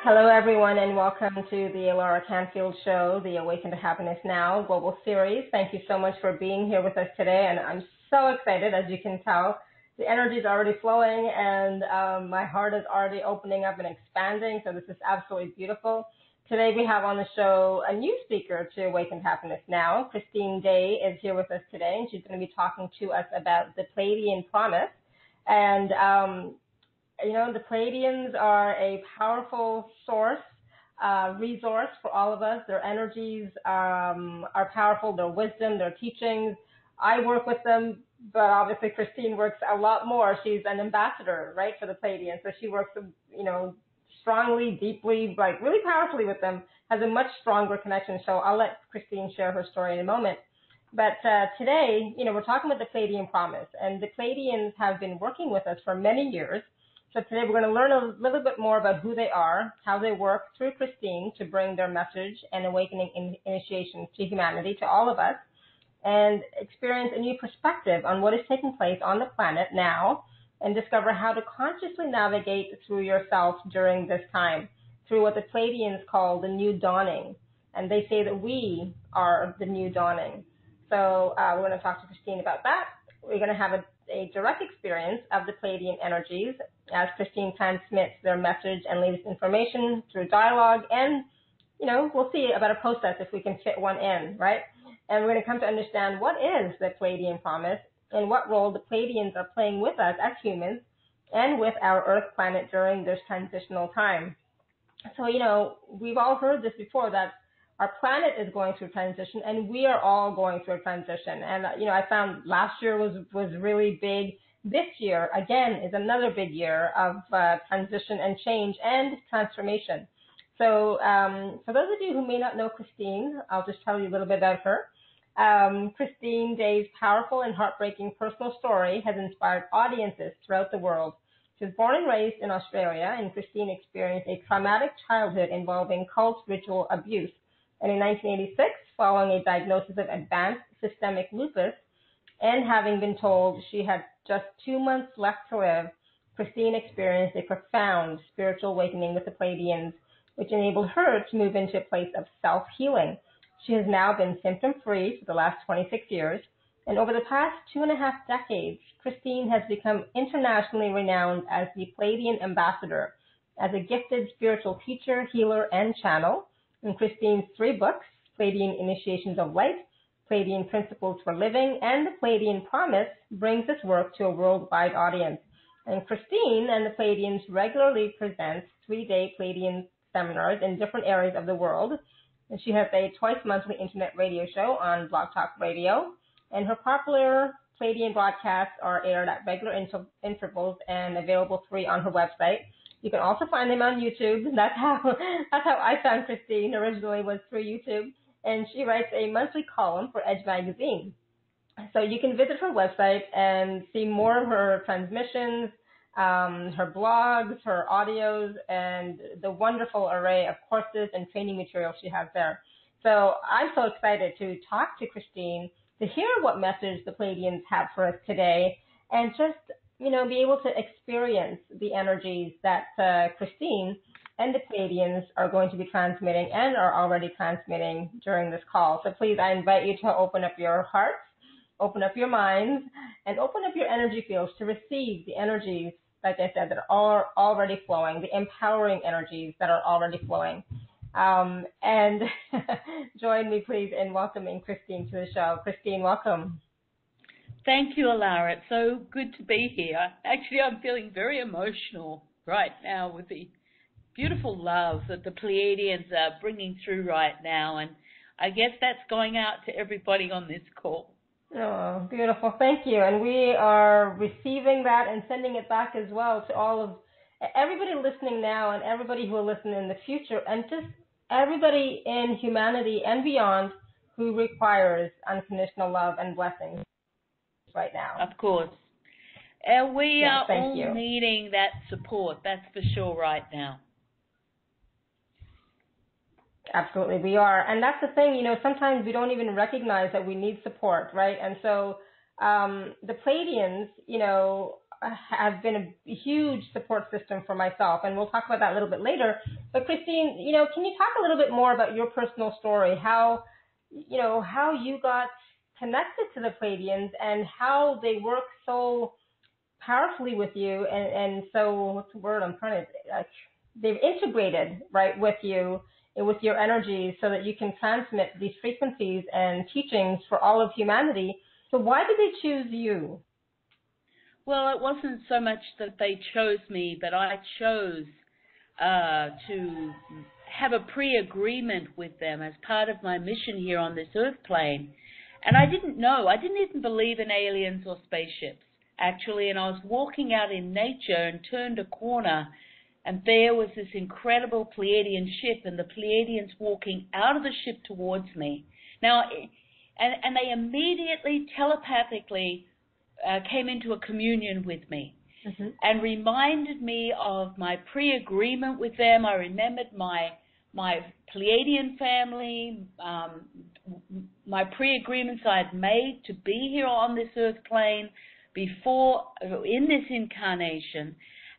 Hello, everyone, and welcome to the Laura Canfield Show, the Awaken to Happiness Now Global Series. Thank you so much for being here with us today, and I'm so excited, as you can tell. The energy is already flowing, and my heart is already opening up and expanding, so this is absolutely beautiful. Today we have on the show a new speaker to Awaken to Happiness Now. Christine Day is here with us today, and she's going to be talking to us about the Pleiadian Promise. And the Pleiadians are a powerful resource for all of us. Their energies are powerful, their wisdom, their teachings. I work with them, but obviously Christine works a lot more. She's an ambassador, right, for the Pleiadians. So she works, strongly, deeply, like really powerfully with them, has a much stronger connection. So I'll let Christine share her story in a moment. But today, we're talking about the Pleiadian Promise. And the Pleiadians have been working with us for many years. So today we're going to learn a little bit more about who they are, how they work through Christine to bring their message and awakening initiation to humanity, to all of us, and experience a new perspective on what is taking place on the planet now, and discover how to consciously navigate through yourself during this time, through what the Pleiadians call the new dawning. And they say that we are the new dawning. So we're going to talk to Christine about that. We're going to have a direct experience of the Pleiadian energies as Christine transmits their message and latest information through dialogue. And, we'll see about a process if we can fit one in, right? And we're going to come to understand what is the Pleiadian Promise and what role the Pleiadians are playing with us as humans and with our Earth planet during this transitional time. So, we've all heard this before, that our planet is going through transition, and we are all going through a transition. And, I found last year was really big. This year, again, is another big year of transition and change and transformation. So for those of you who may not know Christine, I'll just tell you a little bit about her. Christine Day's powerful and heartbreaking personal story has inspired audiences throughout the world. She was born and raised in Australia, and Christine experienced a traumatic childhood involving cult ritual abuse. And in 1986, following a diagnosis of advanced systemic lupus and having been told she had just 2 months left to live, Christine experienced a profound spiritual awakening with the Pleiadians, which enabled her to move into a place of self-healing. She has now been symptom-free for the last 26 years, and over the past 2.5 decades, Christine has become internationally renowned as the Pleiadian Ambassador, as a gifted spiritual teacher, healer, and channel. In Christine's 3 books, Pleiadian Initiations of Light, Pleiadian Principles for Living, and the Pleiadian Promise, brings this work to a worldwide audience. And Christine and the Pleiadians regularly present 3-day Pleiadian seminars in different areas of the world. And she has a twice-monthly internet radio show on Blog Talk Radio, and her popular Pleiadian broadcasts are aired at regular intervals and available free on her website. You can also find them on YouTube. That's how I found Christine originally, was through YouTube. And she writes a monthly column for Edge Magazine. So you can visit her website and see more of her transmissions, her blogs, her audios, and the wonderful array of courses and training materials she has there. So I'm so excited to talk to Christine, to hear what message the Pleiadians have for us today, and just be able to experience the energies that Christine and the Pleiadians are going to be transmitting and are already transmitting during this call. So please, I invite you to open up your hearts, open up your minds, and open up your energy fields to receive the energies, like I said, that are already flowing, the empowering energies that are already flowing. And join me, please, in welcoming Christine to the show. Christine, welcome. Thank you, Alara. It's so good to be here. Actually, I'm feeling very emotional right now with the beautiful love that the Pleiadians are bringing through right now. And I guess that's going out to everybody on this call. Oh, beautiful. Thank you. And we are receiving that and sending it back as well to all of everybody listening now and everybody who will listen in the future, and just everybody in humanity and beyond who requires unconditional love and blessings right now. Of course. We are all needing that support, that's for sure, right now. Absolutely, we are. And that's the thing, sometimes we don't even recognize that we need support, right? And so the Pleiadians, have been a huge support system for myself, and we'll talk about that a little bit later. But Christine, can you talk a little bit more about your personal story, how you got connected to the Pleiadians and how they work so powerfully with you, and so, what's the word I'm trying to, they've integrated, right, with you, with your energy, so that you can transmit these frequencies and teachings for all of humanity. So why did they choose you? Well, it wasn't so much that they chose me, but I chose to have a pre-agreement with them as part of my mission here on this earth plane. And I didn't even believe in aliens or spaceships, actually, and I was walking out in nature and turned a corner, and there was this incredible Pleiadian ship, and the Pleiadians walking out of the ship towards me. Now, and they immediately, telepathically, came into a communion with me, and reminded me of my pre-agreement with them. I remembered my Pleiadian family, my pre-agreements I had made to be here on this earth plane before, in this incarnation,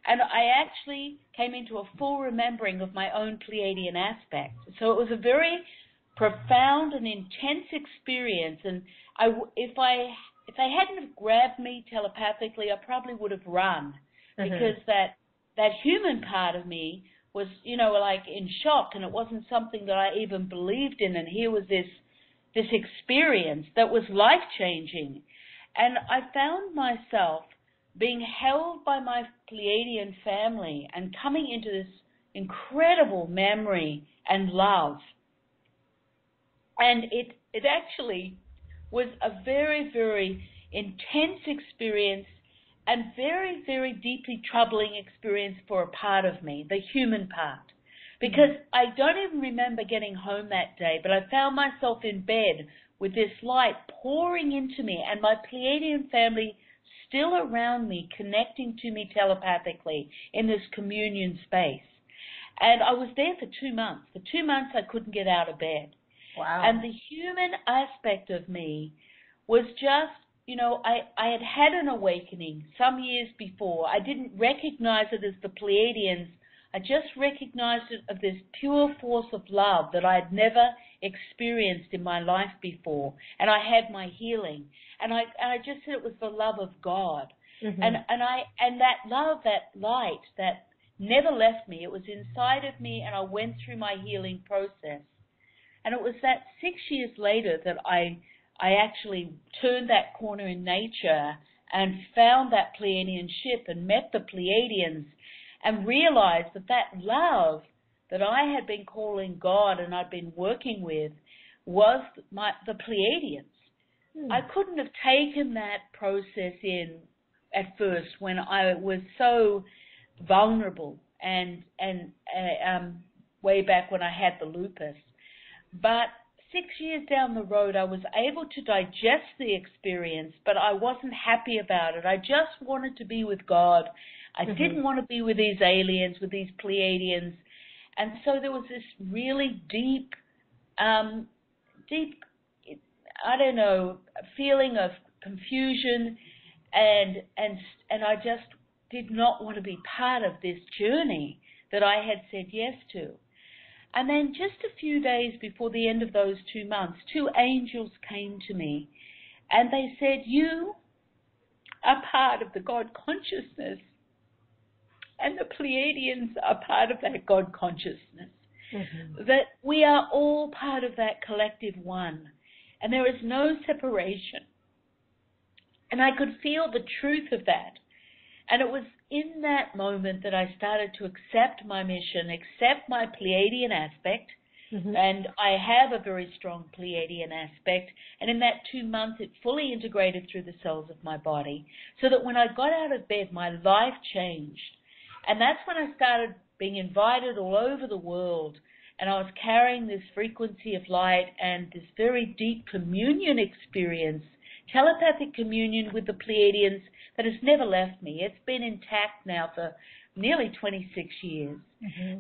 and I actually came into a full remembering of my own Pleiadian aspect. So it was a very profound and intense experience, and if they hadn't have grabbed me telepathically, I probably would have run, because that human part of me was, like in shock, and it wasn't something that I even believed in. And here was this experience that was life-changing. And I found myself being held by my Pleiadian family and coming into this incredible memory and love. And it actually was a very, very intense experience, and very, very deeply troubling experience for a part of me, the human part. Because I don't even remember getting home that day, but I found myself in bed with this light pouring into me, and my Pleiadian family still around me, connecting to me telepathically in this communion space. And I was there for 2 months. For 2 months I couldn't get out of bed. Wow. And the human aspect of me was just, I had had an awakening some years before. I didn't recognize it as the Pleiadians. I just recognized it as this pure force of love that I had never experienced in my life before. And I had my healing. And I just said it was the love of God. And that love, that light, that never left me. It was inside of me, and I went through my healing process. And it was that 6 years later that I actually turned that corner in nature and found that Pleiadian ship and met the Pleiadians, and realized that love that I had been calling God and I'd been working with was the Pleiadians. I couldn't have taken that process in at first when I was so vulnerable and way back when I had the lupus. But 6 years down the road, I was able to digest the experience, but I wasn't happy about it. I just wanted to be with God. I didn't want to be with these aliens, with these Pleiadians. And so there was this really deep, feeling of confusion, and I just did not want to be part of this journey that I had said yes to. And then just a few days before the end of those 2 months, 2 angels came to me, and they said, "You are part of the God consciousness, and the Pleiadians are part of that God consciousness, that we are all part of that collective one, and there is no separation." And I could feel the truth of that. And it was in that moment that I started to accept my mission, accept my Pleiadian aspect, and I have a very strong Pleiadian aspect, and in that 2 months it fully integrated through the cells of my body, so that when I got out of bed, my life changed. And that's when I started being invited all over the world, and I was carrying this frequency of light and this very deep communion experience, telepathic communion with the Pleiadians, that has never left me. It's been intact now for nearly 26 years.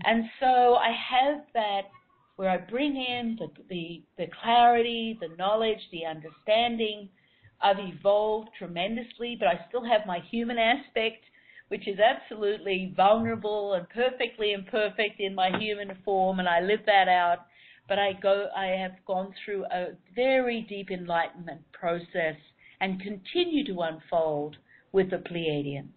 And so I have that where I bring in the clarity, the knowledge, the understanding I've evolved tremendously, but I still have my human aspect, which is absolutely vulnerable and perfectly imperfect in my human form, and I live that out. But I have gone through a very deep enlightenment process and continue to unfold with the Pleiadians.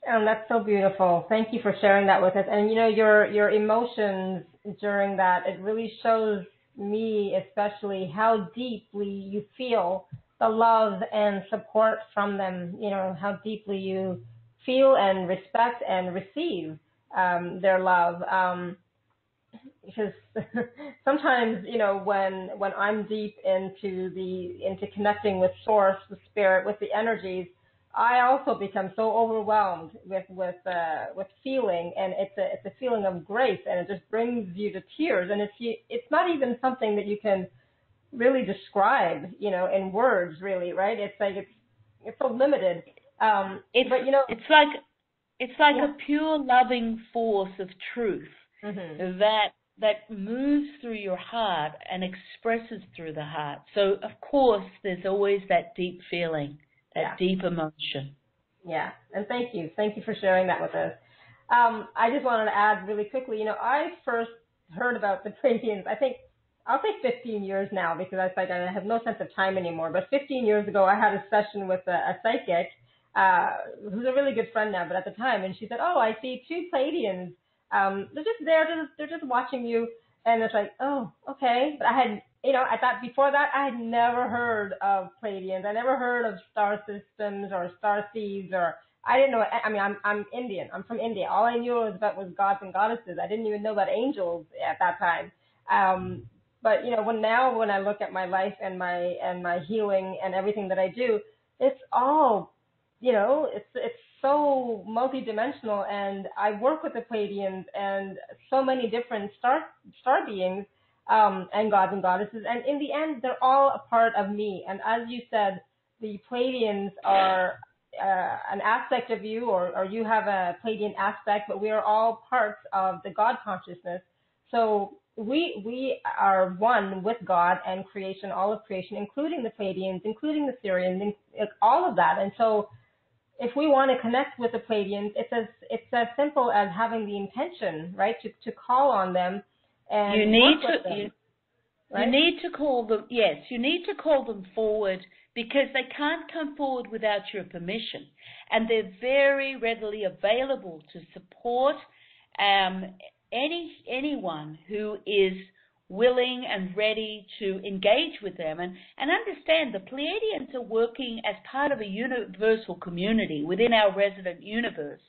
That's so beautiful. Thank you for sharing that with us. And your emotions during that, it really shows me especially how deeply you feel the love and support from them. How deeply you feel and respect and receive their love. Because sometimes, when I'm deep into connecting with source, the spirit, with the energies, I also become so overwhelmed with feeling, and it's a feeling of grace, and it just brings you to tears, and it's not even something that you can really describe, in words, really, right? It's like it's so limited. It's like a pure loving force of truth that moves through your heart and expresses through the heart. So, of course, there's always that deep feeling, that deep emotion. Yeah, and thank you. Thank you for sharing that with us. I just wanted to add really quickly, I first heard about the Pleiadians, I think, I'll say 15 years now, because I have no sense of time anymore, but 15 years ago I had a session with a psychic who's a really good friend now, but at the time, and she said, oh, I see two Pleiadians. They're just there, they're just watching you, and it's like, oh, okay. But I had, I thought before that, I had never heard of Pleiadians. I never heard of star systems or star seeds, or I didn't know. I mean, I'm Indian. I'm from India. All I knew was gods and goddesses. I didn't even know about angels at that time. But when I look at my life and my healing and everything that I do, it's all, it's so multidimensional, and I work with the Pleiadians and so many different star beings and gods and goddesses, and in the end, they're all a part of me. And as you said, the Pleiadians are an aspect of you, or you have a Pleiadian aspect, but we are all parts of the God consciousness. So we are one with God and creation, all of creation, including the Pleiadians, including the Sirians, all of that. And so if we want to connect with the Pleiadians, it's as simple as having the intention, right, to call on them and work with them. Right? You need to call them, yes, you need to call them forward, because they can't come forward without your permission. And they're very readily available to support anyone who is willing and ready to engage with them. And understand, the Pleiadians are working as part of a universal community within our resident universe.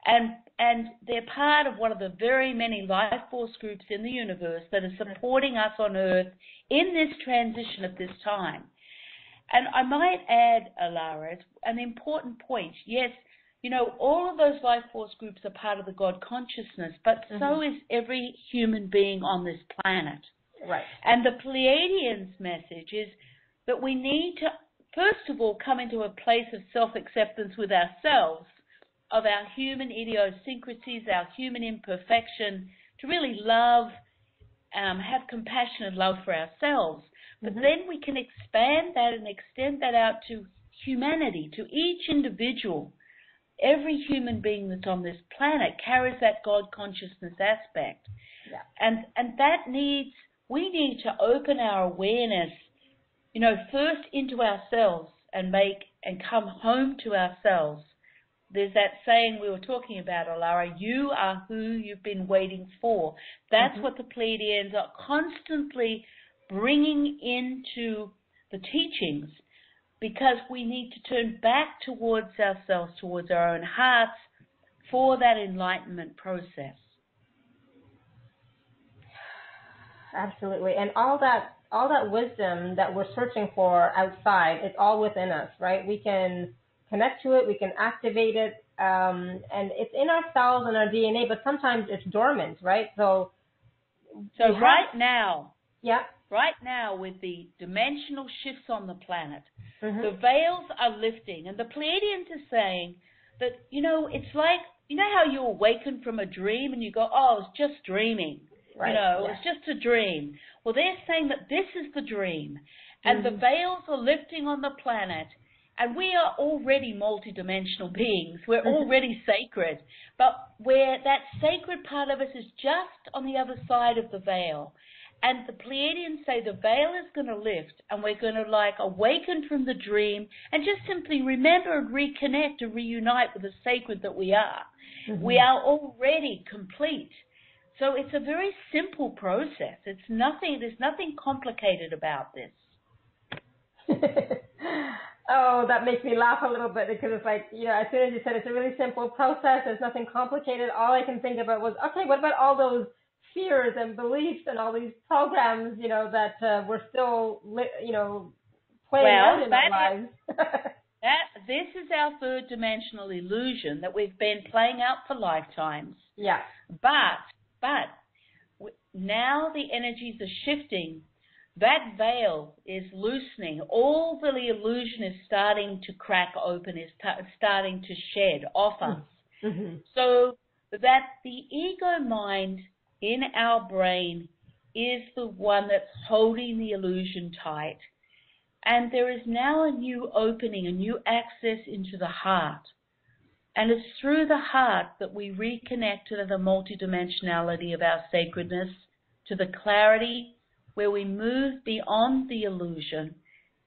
And they're part of one of the very many life force groups in the universe that are supporting us on Earth in this transition at this time. And I might add, Alara, an important point. Yes, all of those life force groups are part of the God consciousness, but so is every human being on this planet. Right. And the Pleiadians' message is that we need to, first of all, come into a place of self-acceptance with ourselves, of our human idiosyncrasies, our human imperfection, to really love, have compassion and love for ourselves. But then we can expand that and extend that out to humanity, to each individual. Every human being that's on this planet carries that God consciousness aspect. Yeah. And we need to open our awareness, first into ourselves and come home to ourselves. There's that saying we were talking about, Alara, you are who you've been waiting for. That's what the Pleiadians are constantly bringing into the teachings, because we need to turn back towards ourselves, towards our own hearts, for that enlightenment process. Absolutely. And all that wisdom that we're searching for outside, it's all within us, right? We can connect to it, we can activate it, and it's in our cells and our DNA, but sometimes it's dormant, right? So right now, right now, with the dimensional shifts on the planet, the veils are lifting, and the Pleiadians are saying that, it's like, how you awaken from a dream and you go, oh, it's just dreaming. Right. It's just a dream. Well, they're saying that this is the dream, And the veils are lifting on the planet. And we are already multidimensional beings. We're already sacred. But where that sacred part of us is just on the other side of the veil. And the Pleiadians say the veil is going to lift and we're going to like awaken from the dream and just simply remember and reconnect and reunite with the sacred that we are. We are already complete. So it's a very simple process. There's nothing complicated about this. Oh, that makes me laugh a little bit because it's like, as soon as you said it's a really simple process, there's nothing complicated, all I can think about was, okay, what about all those fears and beliefs and all these programs, that we're still, playing out in our lives? This is our third dimensional illusion that we've been playing out for lifetimes. Yeah. But now the energies are shifting. That veil is loosening. All the illusion is starting to crack open, is starting to shed off us. So that the ego mind in our brain is the one that's holding the illusion tight. And there is now a new opening, a new access into the heart. And it's through the heart that we reconnect to the multidimensionality of our sacredness, to the clarity where we move beyond the illusion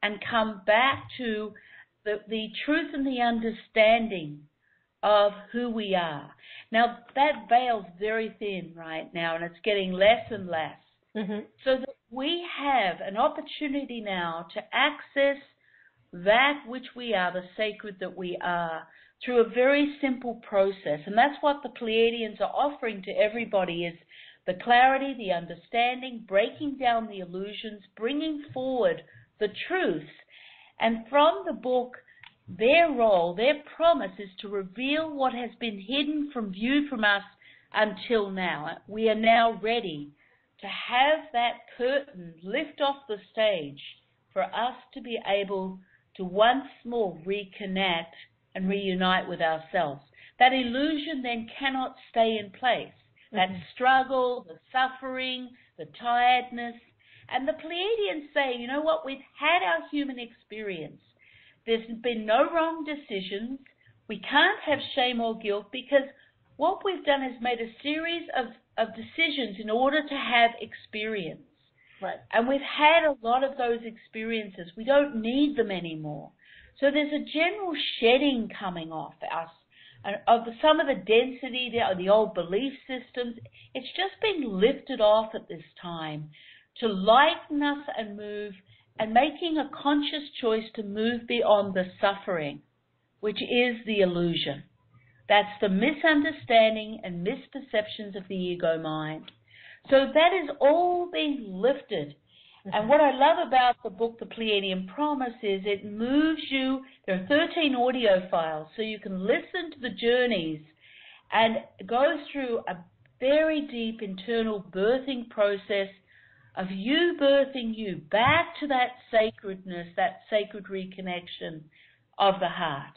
and come back to the truth and the understanding of who we are. Now, that veil's very thin right now, and it's getting less and less. So that we have an opportunity now to access that which we are, the sacred that we are, through a very simple process. And that's what the Pleiadians are offering to everybody, is the clarity, the understanding, breaking down the illusions, bringing forward the truth. And from the book, their role, their promise is to reveal what has been hidden from view from us until now. We are now ready to have that curtain lift off the stage for us to be able to once more reconnect and reunite with ourselves. That illusion then cannot stay in place. That struggle, the suffering, the tiredness. And the Pleiadians say, you know what, we've had our human experience. There's been no wrong decisions. We can't have shame or guilt because what we've done is made a series of decisions in order to have experience. Right. And we've had a lot of those experiences. We don't need them anymore. So there's a general shedding coming off us of some of the density, the old belief systems. It's just being lifted off at this time to lighten us and move, and making a conscious choice to move beyond the suffering, which is the illusion. That's the misunderstanding and misperceptions of the ego mind. So that is all being lifted. And what I love about the book, The Pleiadian Promise, is it moves you. There are 13 audio files, so you can listen to the journeys and go through a very deep internal birthing process of you birthing you back to that sacredness, that sacred reconnection of the heart.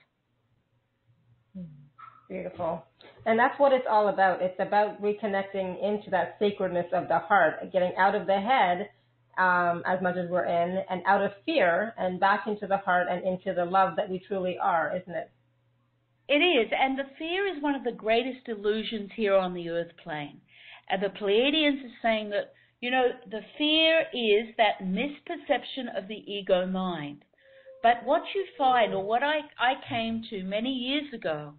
Beautiful. And that's what it's all about. It's about reconnecting into that sacredness of the heart, getting out of the head as much as we're in, and out of fear and back into the heart and into the love that we truly are, isn't it? It is. And the fear is one of the greatest illusions here on the earth plane. And the Pleiadians are saying that, the fear is that misperception of the ego mind. But what you find, or what I came to many years ago,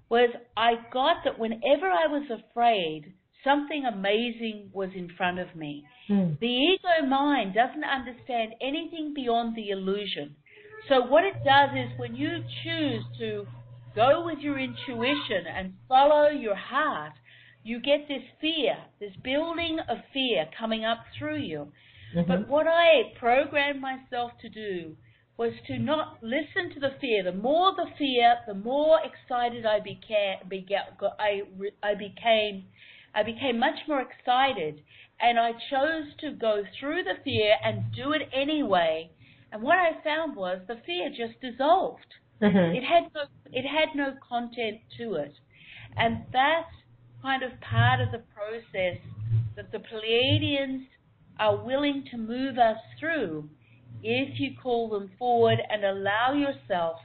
was I got that whenever I was afraid, something amazing was in front of me. The ego mind doesn't understand anything beyond the illusion. So what it does is when you choose to go with your intuition and follow your heart, you get this fear, this building of fear coming up through you. But what I programmed myself to do was to not listen to the fear. The more the fear, the more excited I became much more excited, and I chose to go through the fear and do it anyway. And what I found was the fear just dissolved. It had no content to it. And that's kind of part of the process that the Pleiadians are willing to move us through, if you call them forward and allow yourself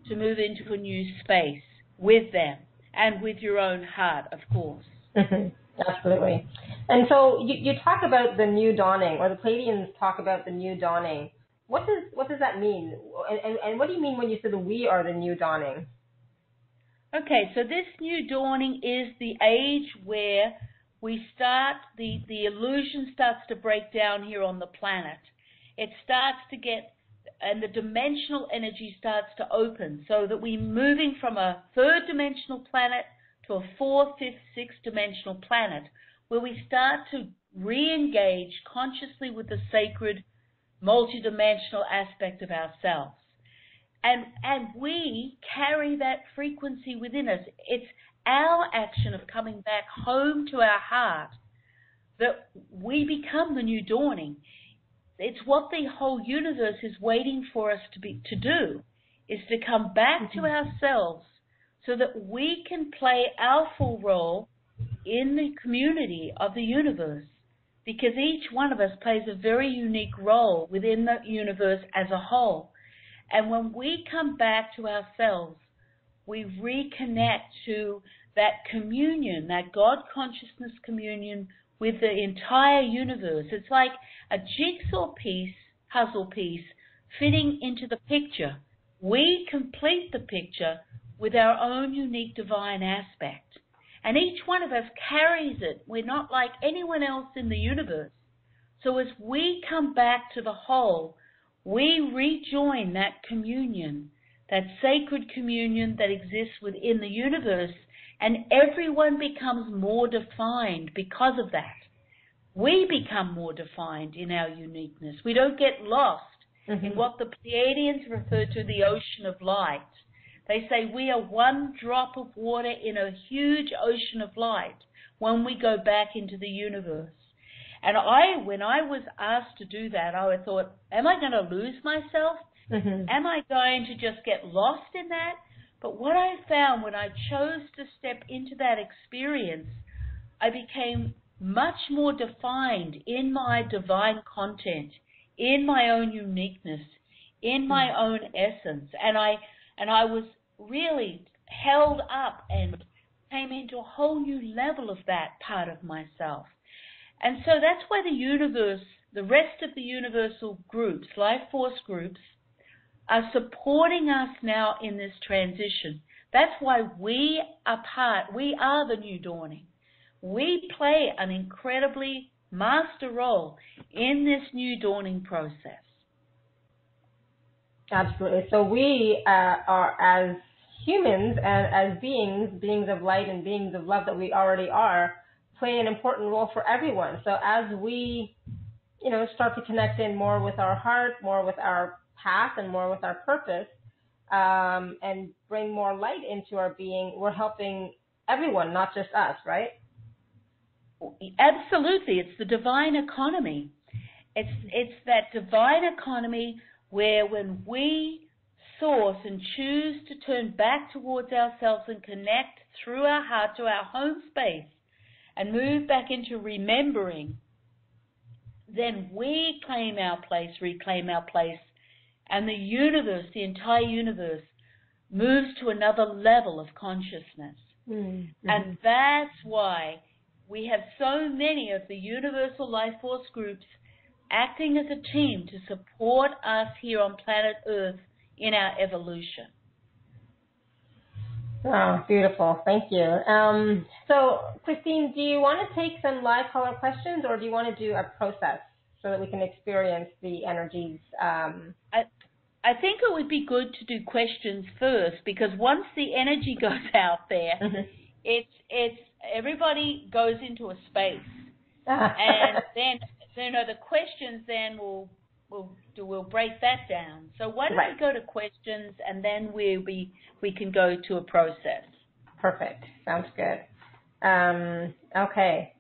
to move into a new space with them and with your own heart, of course. Absolutely. And so you talk about the new dawning, or the Pleiadians talk about the new dawning. What does that mean? And what do you mean when you say that we are the new dawning? Okay, so this new dawning is the age where we start, the illusion starts to break down here on the planet. It starts to get, and the dimensional energy starts to open, so that we're moving from a third dimensional planet to a fourth, fifth, sixth dimensional planet, where we start to re-engage consciously with the sacred, multidimensional aspect of ourselves. And we carry that frequency within us. It's our action of coming back home to our heart that we become the new dawning. It's what the whole universe is waiting for us to do, is to come back to ourselves so that we can play our full role in the community of the universe, because each one of us plays a very unique role within the universe as a whole. And when we come back to ourselves, we reconnect to that communion, that God consciousness communion with the entire universe. It's like a jigsaw piece, puzzle piece, fitting into the picture. We complete the picture with our own unique divine aspect. And each one of us carries it. We're not like anyone else in the universe. So as we come back to the whole, we rejoin that communion, that sacred communion that exists within the universe, and everyone becomes more defined because of that. We become more defined in our uniqueness. We don't get lost in what the Pleiadians refer to the ocean of light. They say we are one drop of water in a huge ocean of light when we go back into the universe. And when I was asked to do that, I thought, am I going to lose myself? Am I going to just get lost in that? But what I found when I chose to step into that experience, I became much more defined in my divine content, in my own uniqueness, in my own essence. And I was really held up and came into a whole new level of that part of myself. And so that's why the universe, the rest of the universal groups, life force groups, are supporting us now in this transition. That's why we are the new dawning. We play an incredibly master role in this new dawning process. Absolutely. So we are, as humans and as beings of light and beings of love that we already are, play an important role for everyone. So as we, start to connect in more with our heart, more with our path, and more with our purpose, and bring more light into our being, we're helping everyone, not just us, right? Absolutely. It's the divine economy. It's that divine economy where when we source and choose to turn back towards ourselves and connect through our heart to our home space and move back into remembering, then we claim our place, reclaim our place, and the universe, the entire universe, moves to another level of consciousness. And that's why we have so many of the universal life force groups acting as a team to support us here on planet Earth in our evolution. Oh, beautiful. Thank you. So, Christine, do you want to take some live caller questions, or do you want to do a process so that we can experience the energies? I think it would be good to do questions first, because once the energy goes out there, it's everybody goes into a space, and then the questions then we'll break that down. So why don't we go to questions, and then we can go to a process. Perfect. Sounds good. Okay.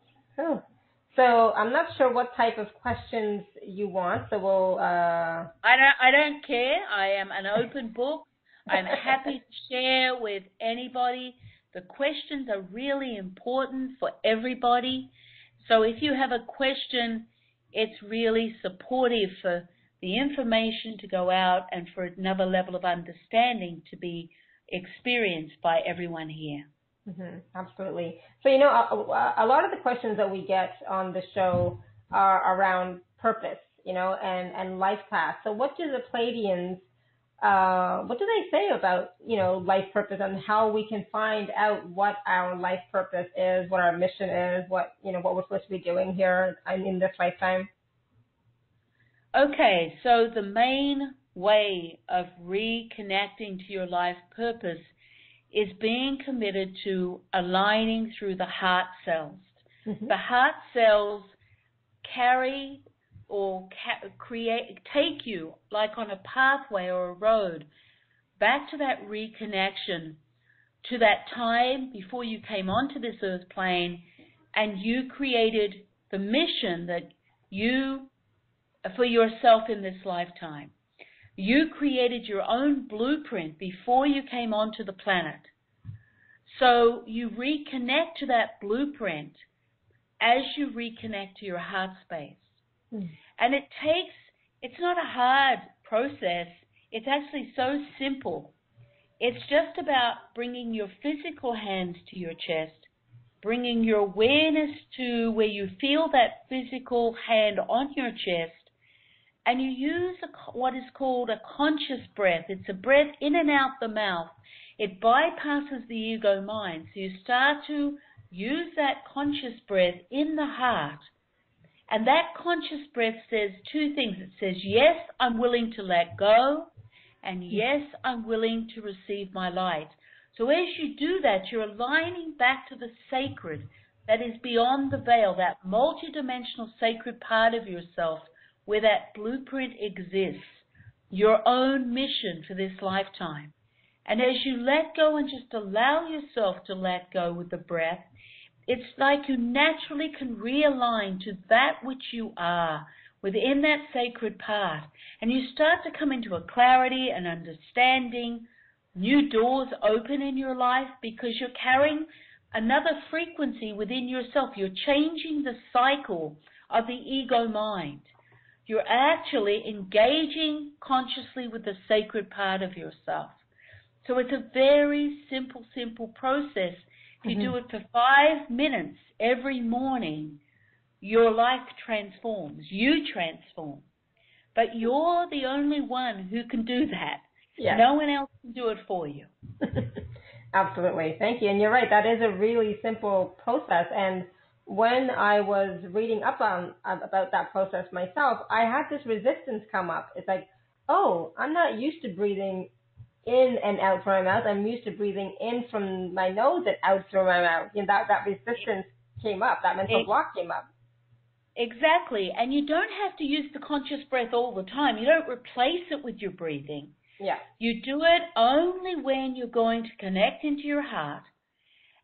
So I'm not sure what type of questions you want, so we'll... I don't care. I am an open book. I'm happy to share with anybody. The questions are really important for everybody. So if you have a question, it's really supportive for the information to go out and for another level of understanding to be experienced by everyone here. Absolutely. So, a lot of the questions that we get on the show are around purpose, and life path. So what do the Pleiadians, what do they say about, life purpose and how we can find out what our life purpose is, what our mission is, what we're supposed to be doing here in this lifetime? Okay, so the main way of reconnecting to your life purpose is being committed to aligning through the heart cells. The heart cells carry or take you like on a pathway or a road back to that reconnection, to that time before you came onto this earth plane and you created the mission that you, for yourself in this lifetime. You created your own blueprint before you came onto the planet. So you reconnect to that blueprint as you reconnect to your heart space. And it's not a hard process. It's actually so simple. It's just about bringing your physical hands to your chest, bringing your awareness to where you feel that physical hand on your chest, and you use what is called a conscious breath. It's a breath in and out the mouth. It bypasses the ego mind. So you start to use that conscious breath in the heart. And that conscious breath says two things. It says, yes, I'm willing to let go, and yes, I'm willing to receive my light. So as you do that, you're aligning back to the sacred that is beyond the veil, that multidimensional sacred part of yourself where that blueprint exists, your own mission for this lifetime. And as you let go and just allow yourself to let go with the breath, it's like you naturally can realign to that which you are within that sacred part. And you start to come into a clarity and understanding. New doors open in your life because you're carrying another frequency within yourself. You're changing the cycle of the ego mind. You're actually engaging consciously with the sacred part of yourself. So it's a very simple process. If you do it for 5 minutes every morning, your life transforms. You transform. But you're the only one who can do that. Yes. No one else can do it for you. Absolutely. Thank you. And you're right. That is a really simple process. And when I was reading up about that process myself, I had this resistance come up. It's like, oh, I'm not used to breathing in and out from my mouth. I'm used to breathing in from my nose and out through my mouth. That resistance came up. That mental block came up. Exactly. And you don't have to use the conscious breath all the time. You don't replace it with your breathing. Yeah. You do it only when you're going to connect into your heart.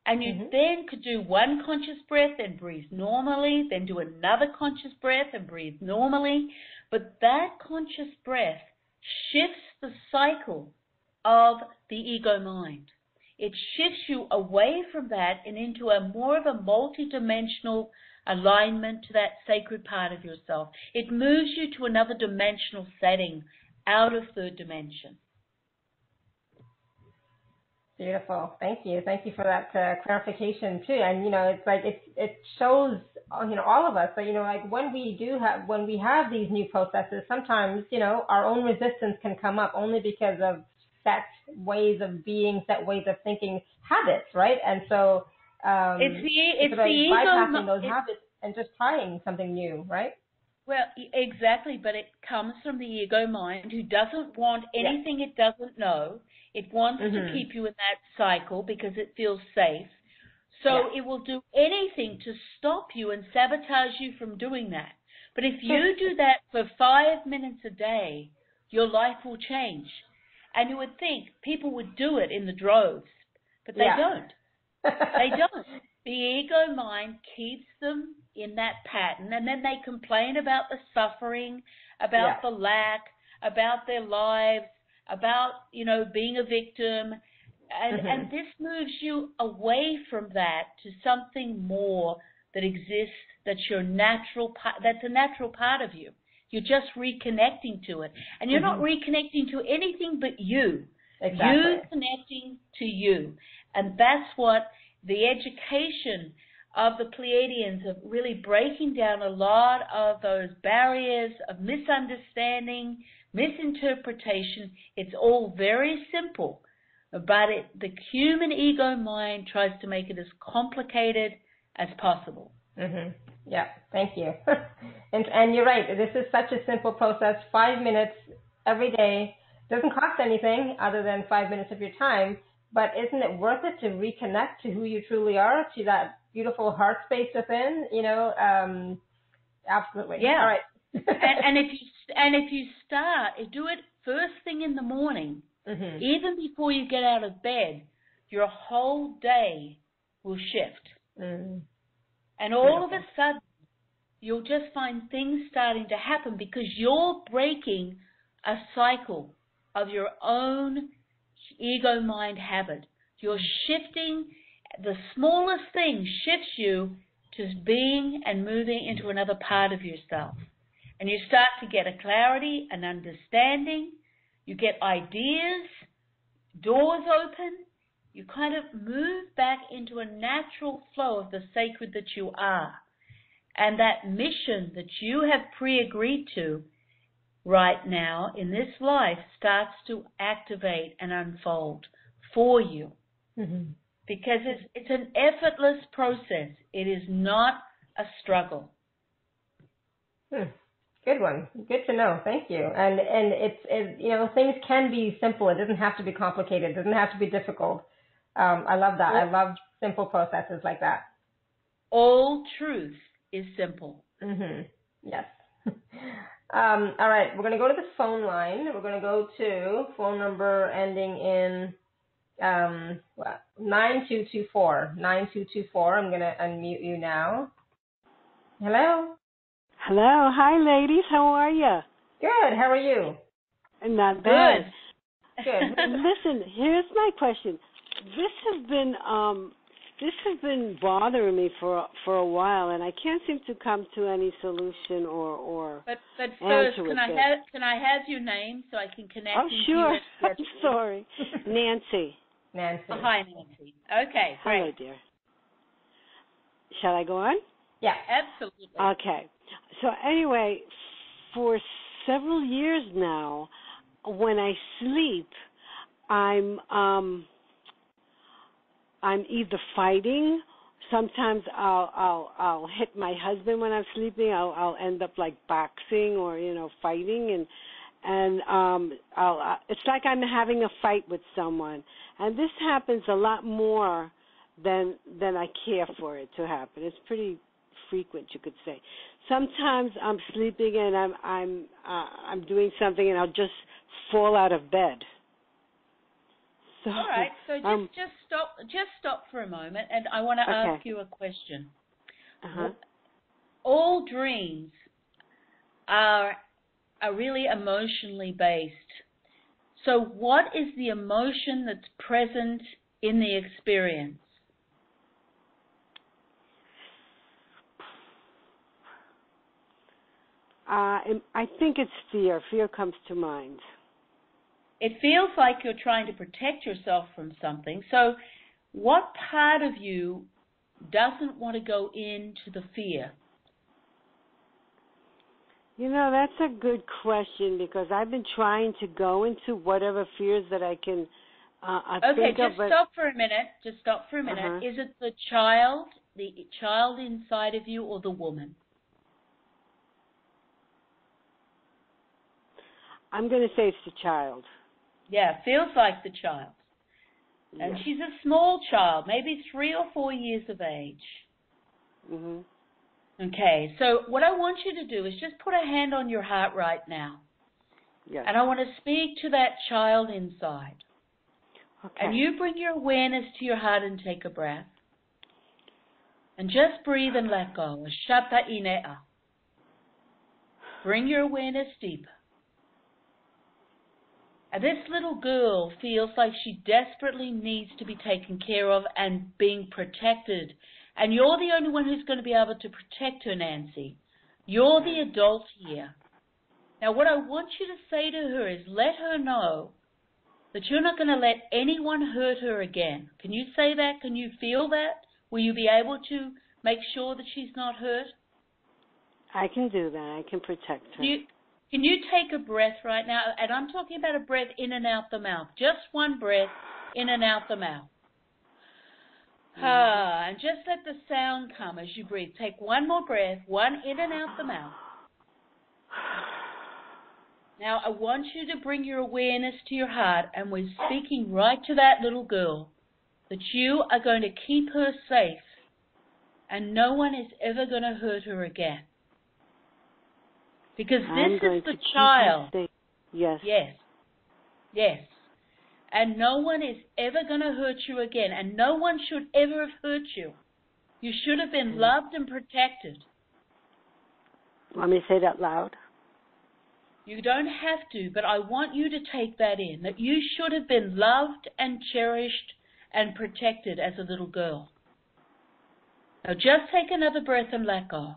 And you then could do one conscious breath and breathe normally, then do another conscious breath and breathe normally. But that conscious breath shifts the cycle of the ego mind. It shifts you away from that and into a more of a multidimensional alignment to that sacred part of yourself. It moves you to another dimensional setting out of third dimension. Beautiful. Thank you. Thank you for that clarification too. And it's like it shows all of us that like when we have these new processes, sometimes our own resistance can come up only because of set ways of being, set ways of thinking, habits, right? And so it's about bypassing those habits and just trying something new, right? Well, exactly, but it comes from the ego mind who doesn't want anything it doesn't know. It wants to keep you in that cycle because it feels safe. So it will do anything to stop you and sabotage you from doing that. But if you do that for 5 minutes a day, your life will change. And you would think people would do it in the droves, but they don't. They don't. The ego mind keeps them in that pattern, and then they complain about the suffering, about the lack, about their lives, about, being a victim. And this moves you away from that to something more that exists, that's your natural part, that's a natural part of you. You're just reconnecting to it. And you're not reconnecting to anything but you. Exactly. You connecting to you. And that's what the education of the Pleiadians of really breaking down a lot of those barriers of misunderstanding, misinterpretation. It's all very simple, but the human ego mind tries to make it as complicated as possible. Yeah, thank you. and you're right. This is such a simple process. 5 minutes every day doesn't cost anything other than 5 minutes of your time. But isn't it worth it to reconnect to who you truly are, to that beautiful heart space within? Absolutely. Yeah. All right. and if you start, do it first thing in the morning, even before you get out of bed, your whole day will shift. And all of a sudden, you'll just find things starting to happen because you're breaking a cycle of your own ego mind habit. You're shifting, the smallest thing shifts you to being and moving into another part of yourself. And you start to get a clarity, an understanding, you get ideas, doors open, you kind of move back into a natural flow of the sacred that you are. And that mission that you have pre-agreed to right now in this life starts to activate and unfold for you. Because it's an effortless process. It is not a struggle. Good one. Good to know. Thank you. And it's things can be simple. It doesn't have to be complicated. It doesn't have to be difficult. I love that. I love simple processes like that. All truth is simple. Yes. All right. We're going to go to the phone line. We're going to go to phone number ending in 9224. 9224. I'm going to unmute you now. Hello. Hello. Hi, ladies. How are you? Good. How are you? Not bad. Good. Listen, here's my question. This has been bothering me for a while, and I can't seem to come to any solution or But first, answer can I have your name so I can connect? Oh, sure. You I'm sorry. Nancy. Nancy. Oh, hi, Nancy. Okay, great. Hello, dear. Shall I go on? Yeah. Absolutely. Okay. So anyway, for several years now, when I sleep, I'm either fighting. Sometimes I'll hit my husband when I'm sleeping. I'll end up like boxing or fighting, and it's like I'm having a fight with someone. And this happens a lot more than I care for it to happen. It's pretty frequent, you could say. Sometimes I'm sleeping and I'm doing something and I'll just fall out of bed. So, all right, so just stop for a moment, and I want to ask you a question. All dreams are really emotionally based. So what is the emotion that's present in the experience? I think it's fear. Fear comes to mind. It feels like you're trying to protect yourself from something. So what part of you doesn't want to go into the fear? That's a good question because I've been trying to go into whatever fears that I can think of. Okay, stop for a minute. Just stop for a minute. Is it the child inside of you, or the woman? I'm going to say it's the child. Yeah, feels like the child. And she's a small child, maybe 3 or 4 years of age. Okay, so what I want you to do is just put a hand on your heart right now. Yes. And I want to speak to that child inside. Okay. And you bring your awareness to your heart and take a breath. And just breathe and let go. Shata inea. Bring your awareness deeper. And this little girl feels like she desperately needs to be taken care of and being protected. And you're the only one who's going to be able to protect her, Nancy. You're the adult here. Now, what I want you to say to her is let her know that you're not going to let anyone hurt her again. Can you say that? Can you feel that? Will you be able to make sure that she's not hurt? I can do that. I can protect her. Can you take a breath right now? And I'm talking about a breath in and out the mouth. Just one breath in and out the mouth. And just let the sound come as you breathe. Take one more breath, one in and out the mouth. Now, I want you to bring your awareness to your heart, and we're speaking right to that little girl, that you are going to keep her safe, and no one is ever going to hurt her again. Because this is the child. Yes. Yes. Yes. And no one is ever going to hurt you again, and no one should ever have hurt you. You should have been loved and protected. Want me to say that loud? You don't have to, but I want you to take that in, that you should have been loved and cherished and protected as a little girl. Now just take another breath and let go.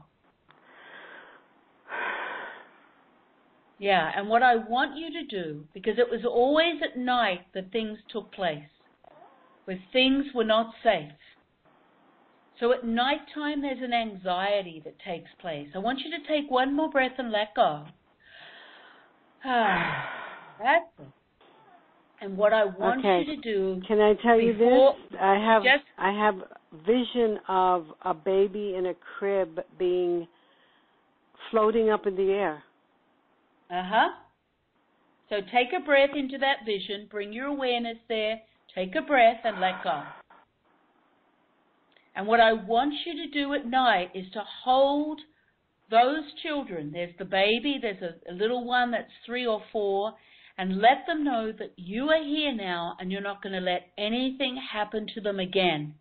Yeah, and what I want you to do, because it was always at night that things took place, where things were not safe. So at nighttime there's an anxiety that takes place. I want you to take one more breath and let go. That's it. And what I want you to do... Can I tell you this? I have vision of a baby in a crib being floating up in the air. So take a breath into that vision. Bring your awareness there. Take a breath and let go. And what I want you to do at night is to hold those children. There's the baby, there's a little one that's 3 or 4, and let them know that you are here now and you're not going to let anything happen to them again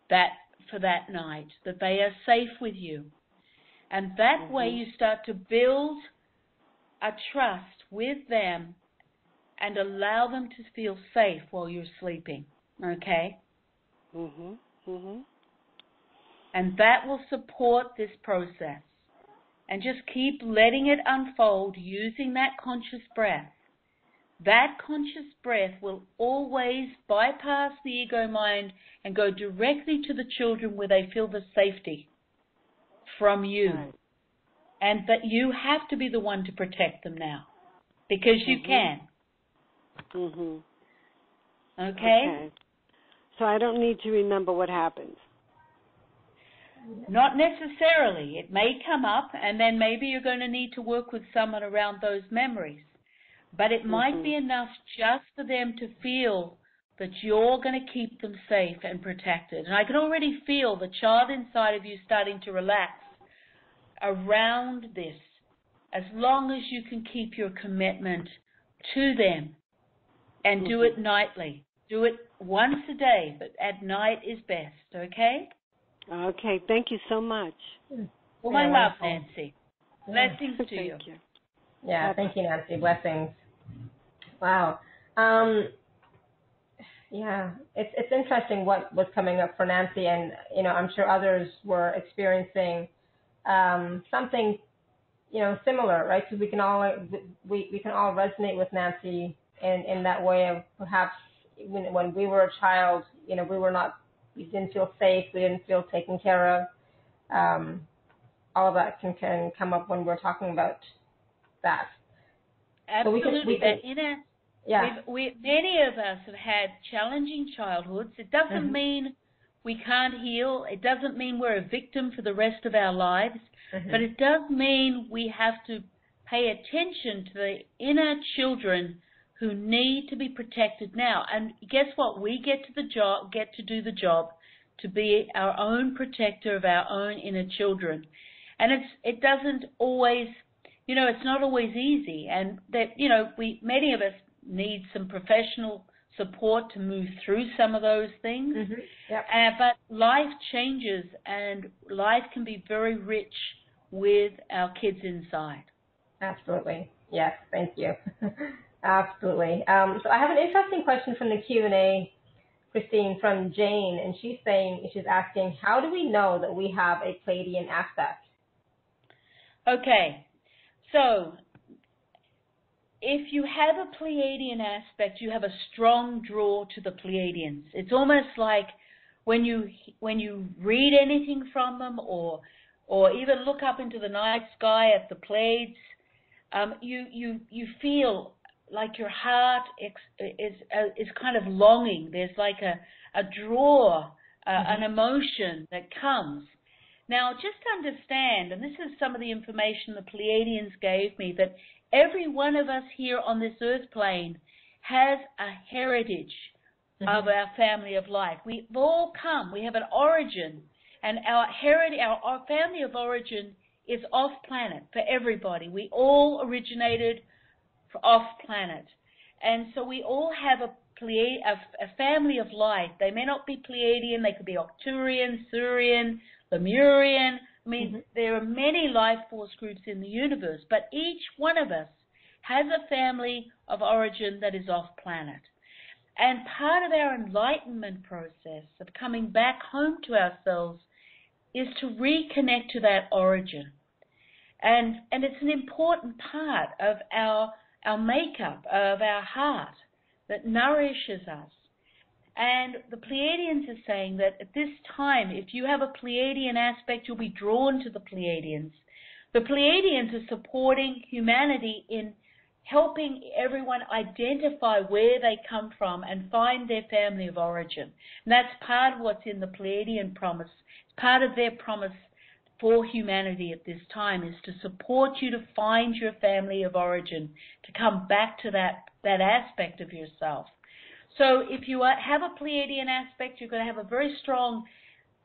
for that night, that they are safe with you. And that way you start to build a trust with them and allow them to feel safe while you're sleeping, okay? And that will support this process. And just keep letting it unfold using that conscious breath. That conscious breath will always bypass the ego mind and go directly to the children where they feel the safety from you. Right. And that you have to be the one to protect them now. Because you can. Okay? So I don't need to remember what happened. Not necessarily. It may come up, and then maybe you're going to need to work with someone around those memories. But it might be enough just for them to feel that you're going to keep them safe and protected. And I can already feel the child inside of you starting to relax around this, as long as you can keep your commitment to them and do it nightly. Do it once a day, but at night is best, okay? Okay, thank you so much. Well, my love, Nancy. Blessings to you. Thank you. Yeah, thank you, Nancy. Blessings. Wow. Yeah, it's interesting what was coming up for Nancy, and I'm sure others were experiencing something similar, right? Because we can all resonate with Nancy in that way of perhaps when we were a child, we didn't feel safe, we didn't feel taken care of. All of that can come up when we're talking about that. Absolutely. Many of us have had challenging childhoods. It doesn't mean we can't heal. It doesn't mean we're a victim for the rest of our lives. But it does mean we have to pay attention to the inner children who need to be protected now. And guess what? We get to do the job to be our own protector of our own inner children. And it doesn't always, it's not always easy. And that, many of us need some professional support to move through some of those things. But life changes, and life can be very rich with our kids inside. Absolutely. Yes, thank you. Absolutely. So I have an interesting question from the Q&A, Christine, from Jane, and she's asking, how do we know that we have a Pleiadian aspect? Okay. So if you have a Pleiadian aspect, you have a strong draw to the Pleiadians. It's almost like when you read anything from them, or even look up into the night sky at the Pleiades, you feel like your heart is kind of longing. There's like a draw, an emotion that comes. Now, just understand, and this is some of the information the Pleiadians gave me, that every one of us here on this earth plane has a heritage of our family of life. We've all come. We have an origin, and our heritage, our family of origin is off planet for everybody. We all originated off planet, and so we all have a family of life. They may not be Pleiadian. They could be Arcturian, Surian, Lemurian. I mean, there are many life force groups in the universe, but each one of us has a family of origin that is off planet. And part of our enlightenment process of coming back home to ourselves is to reconnect to that origin. And it's an important part of our makeup, of our heart, that nourishes us. And the Pleiadians are saying that at this time, if you have a Pleiadian aspect, you'll be drawn to the Pleiadians. The Pleiadians are supporting humanity in helping everyone identify where they come from and find their family of origin. And that's part of what's in the Pleiadian Promise. Part of their promise for humanity at this time is to support you to find your family of origin, to come back to that aspect of yourself. So if you have a Pleiadian aspect, you're going to have a very strong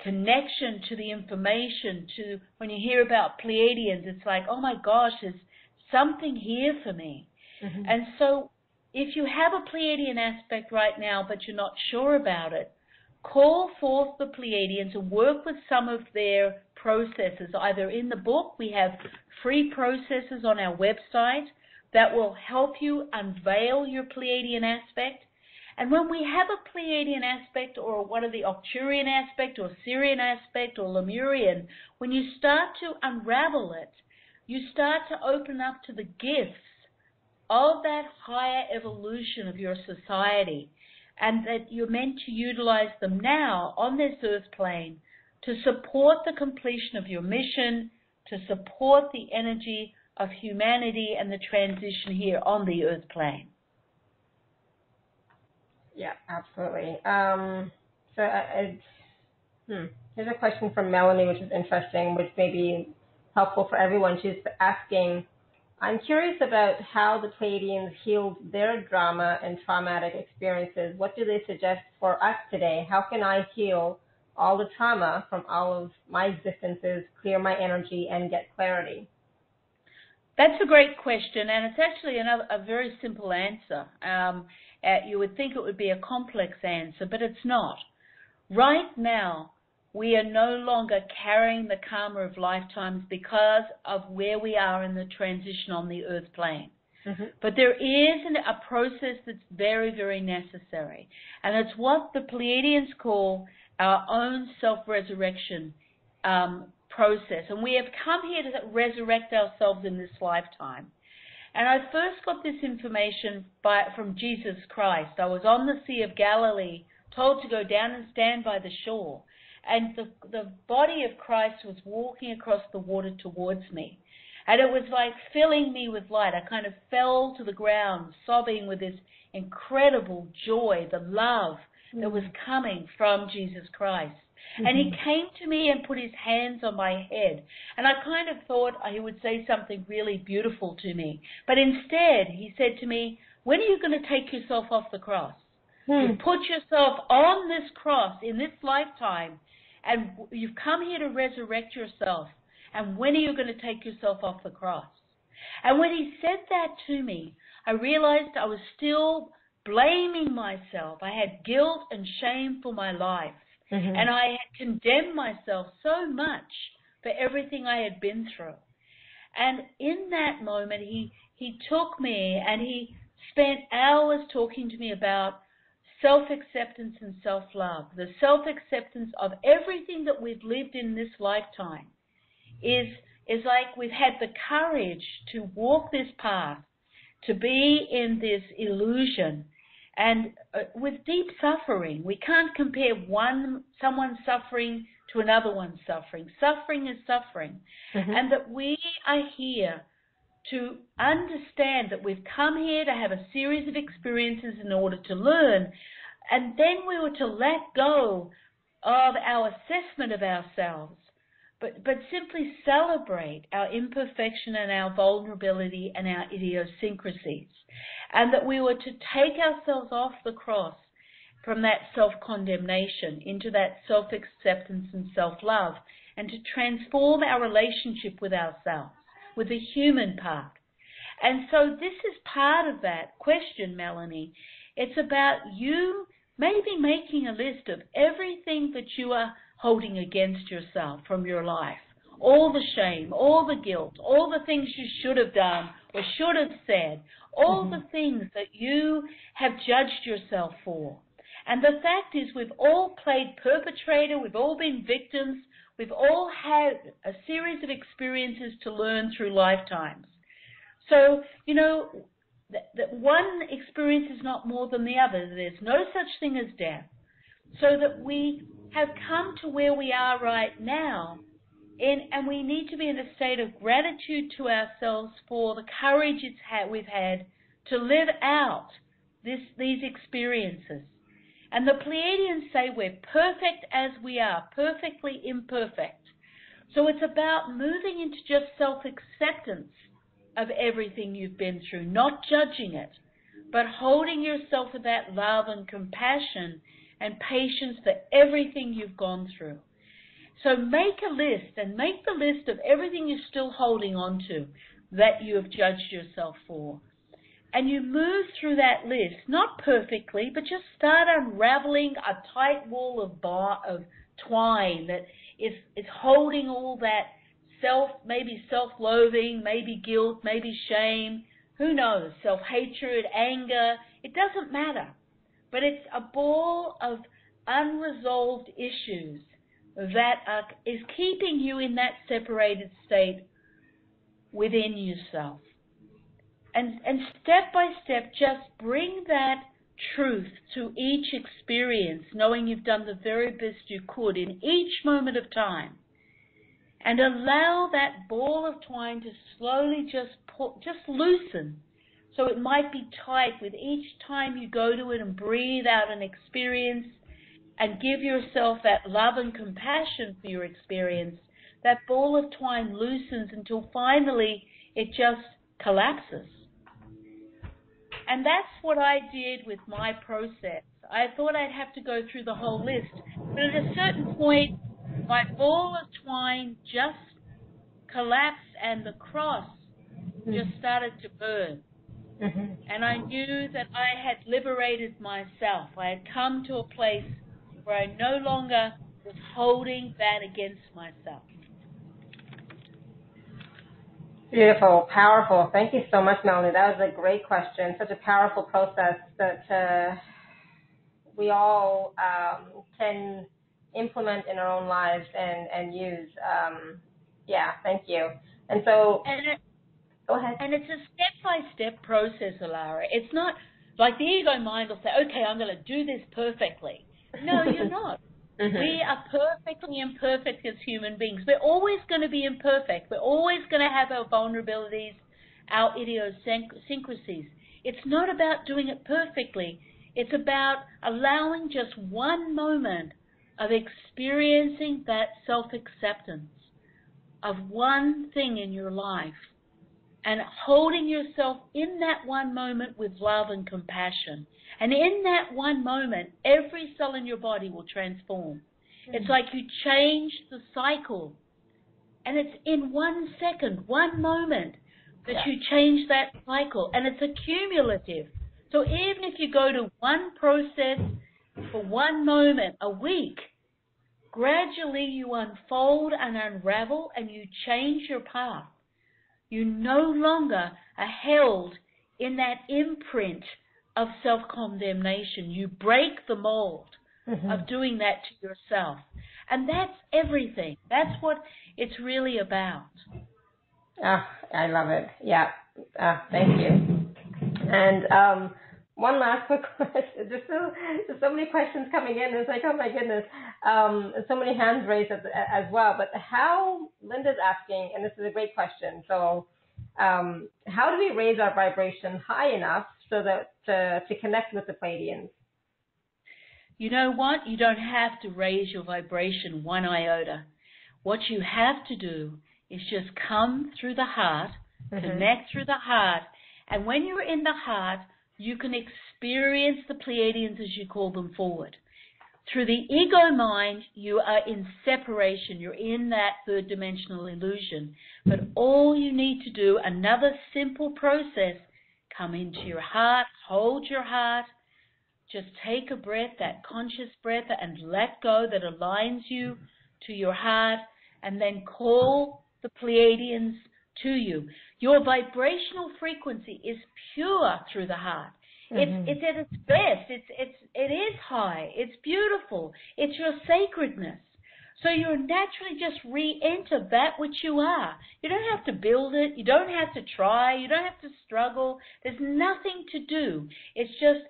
connection to the information. To when you hear about Pleiadians, it's like, oh my gosh, there's something here for me. And so if you have a Pleiadian aspect right now, but you're not sure about it, call forth the Pleiadians and work with some of their processes. Either in the book, we have free processes on our website that will help you unveil your Pleiadian aspect. And when we have a Pleiadian aspect, or one of the Arcturian aspect, or Sirian aspect, or Lemurian, when you start to unravel it, you start to open up to the gifts of that higher evolution of your society, and that you're meant to utilize them now on this earth plane to support the completion of your mission, to support the energy of humanity and the transition here on the earth plane. Yeah, absolutely. Here's a question from Melanie, which is interesting, which may be helpful for everyone. She's asking, I'm curious about how the Pleiadians healed their drama and traumatic experiences. What do they suggest for us today? How can I heal all the trauma from all of my existences, clear my energy, and get clarity? That's a great question, and it's actually a very simple answer. You would think it would be a complex answer, but it's not. Right now, we are no longer carrying the karma of lifetimes because of where we are in the transition on the earth plane. But there is a process that's very, very necessary, and it's what the Pleiadians call our own self-resurrection process. And we have come here to resurrect ourselves in this lifetime. And I first got this information from Jesus Christ. I was on the Sea of Galilee, told to go down and stand by the shore. And the body of Christ was walking across the water towards me. And it was like filling me with light. I kind of fell to the ground, sobbing with this incredible joy, the love that was coming from Jesus Christ. And he came to me and put his hands on my head. And I kind of thought he would say something really beautiful to me. But instead, he said to me, when are you going to take yourself off the cross? You put yourself on this cross in this lifetime, and you've come here to resurrect yourself. And when are you going to take yourself off the cross? And when he said that to me, I realized I was still blaming myself. I had guilt and shame for my life. And I had condemned myself so much for everything I had been through. And in that moment, he took me and he spent hours talking to me about self-acceptance and self-love. The self-acceptance of everything that we've lived in this lifetime is like we've had the courage to walk this path, to be in this illusion and with deep suffering. We can't compare someone's suffering to another one's suffering. Suffering is suffering. And that we are here to understand that we've come here to have a series of experiences in order to learn, and then we were to let go of our assessment of ourselves, but simply celebrate our imperfection and our vulnerability and our idiosyncrasies, and that we were to take ourselves off the cross from that self-condemnation into that self-acceptance and self-love, and to transform our relationship with ourselves, with the human part. And so this is part of that question, Melanie. It's about you maybe making a list of everything that you are holding against yourself from your life. All the shame, all the guilt, all the things you should have done or should have said, all the things that you have judged yourself for. And the fact is, we've all played perpetrator, we've all been victims, we've all had a series of experiences to learn through lifetimes. So, you know, that one experience is not more than the other. There's no such thing as death. So that we have come to where we are right now, and we need to be in a state of gratitude to ourselves for the courage we've had to live out these experiences. And the Pleiadians say we're perfect as we are, perfectly imperfect. So it's about moving into just self-acceptance of everything you've been through, not judging it, but holding yourself with that love and compassion and patience for everything you've gone through. So make a list, and make the list of everything you're still holding on to that you have judged yourself for. And you move through that list, not perfectly, but just start unraveling a tight wall of twine that is holding all that maybe self-loathing, maybe guilt, maybe shame, who knows, self-hatred, anger. It doesn't matter. But it's a ball of unresolved issues that is keeping you in that separated state within yourself. And step by step, just bring that truth to each experience, knowing you've done the very best you could in each moment of time. And allow that ball of twine to slowly just loosen. So it might be tight with each time you go to it and breathe out an experience and give yourself that love and compassion for your experience. That ball of twine loosens until finally it just collapses. And that's what I did with my process. I thought I'd have to go through the whole list. But at a certain point, my ball of twine just collapsed and the cross just started to burn. And I knew that I had liberated myself. I had come to a place where I no longer was holding that against myself. Beautiful, powerful. Thank you so much, Melanie. That was a great question. Such a powerful process that we all can implement in our own lives and use. Thank you. And so, go ahead. And it's a step-by-step process, Alara. It's not like the ego mind will say, okay, I'm going to do this perfectly. No, you're not. We are perfectly imperfect as human beings. We're always going to be imperfect. We're always going to have our vulnerabilities, our idiosyncrasies. It's not about doing it perfectly. It's about allowing just one moment of experiencing that self-acceptance of one thing in your life and holding yourself in that one moment with love and compassion. And in that one moment, every cell in your body will transform. It's like you change the cycle. And it's in 1 second, 1 moment, that you change that cycle. And it's accumulative. So even if you go to one process for 1 moment a week, gradually you unfold and unravel and you change your path. You no longer are held in that imprint of self-condemnation. You break the mold of doing that to yourself. And that's everything. That's what it's really about. I love it. Yeah. Thank you. And one last quick question. There's so many questions coming in. It's like, oh my goodness, so many hands raised as well. But how, Linda's asking, and this is a great question. So, how do we raise our vibration high enough so that to connect with the Pleiadians? You know what? You don't have to raise your vibration one iota. What you have to do is just come through the heart, connect through the heart, and when you're in the heart, you can experience the Pleiadians, as you call them, forward. Through the ego mind, you are in separation. You're in that third dimensional illusion. But all you need to do, another simple process, come into your heart, hold your heart, just take a breath, that conscious breath, and let go that aligns you to your heart, and then call the Pleiadians to you. Your vibrational frequency is pure through the heart. It's at its best. It is high. It's beautiful. It's your sacredness. So you naturally just re-enter that which you are. You don't have to build it. You don't have to try. You don't have to struggle. There's nothing to do. It's just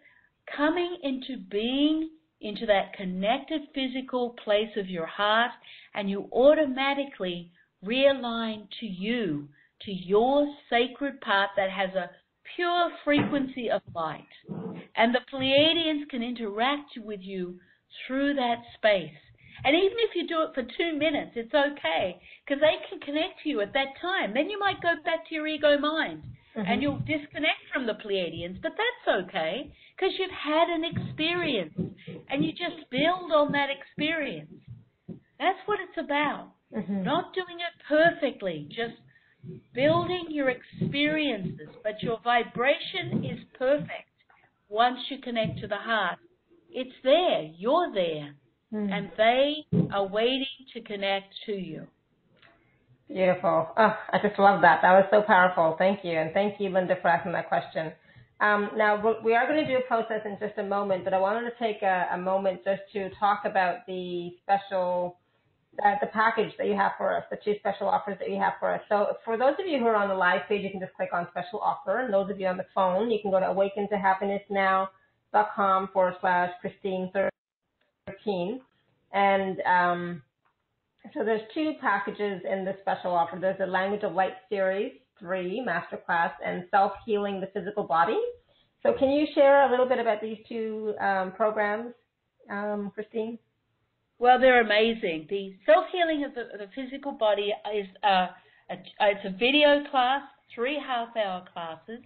coming into being, into that connected physical place of your heart, and you automatically realign to you, to your sacred part that has a pure frequency of light. And the Pleiadians can interact with you through that space. And even if you do it for 2 minutes, it's okay, because they can connect to you at that time. Then you might go back to your ego mind, and you'll disconnect from the Pleiadians, but that's okay, because you've had an experience, and you just build on that experience. That's what it's about. Not doing it perfectly, just building your experiences, but your vibration is perfect once you connect to the heart. It's there. You're there. And they are waiting to connect to you. Beautiful. Oh, I just love that. That was so powerful. Thank you. And thank you, Linda, for asking that question. Now, we are going to do a process in just a moment, but I wanted to take a moment just to talk about the special the package that you have for us, the 2 special offers that you have for us. So for those of you who are on the live page, you can just click on special offer. And those of you on the phone, you can go to awakentohappinessnow.com/Christine13. And so there's 2 packages in this special offer. There's the Language of Light Series 3 Masterclass and Self-Healing the Physical Body. So can you share a little bit about these 2 programs, Christine? Well, they're amazing. The self-healing of the physical body is it's a video class, 3 half-hour classes,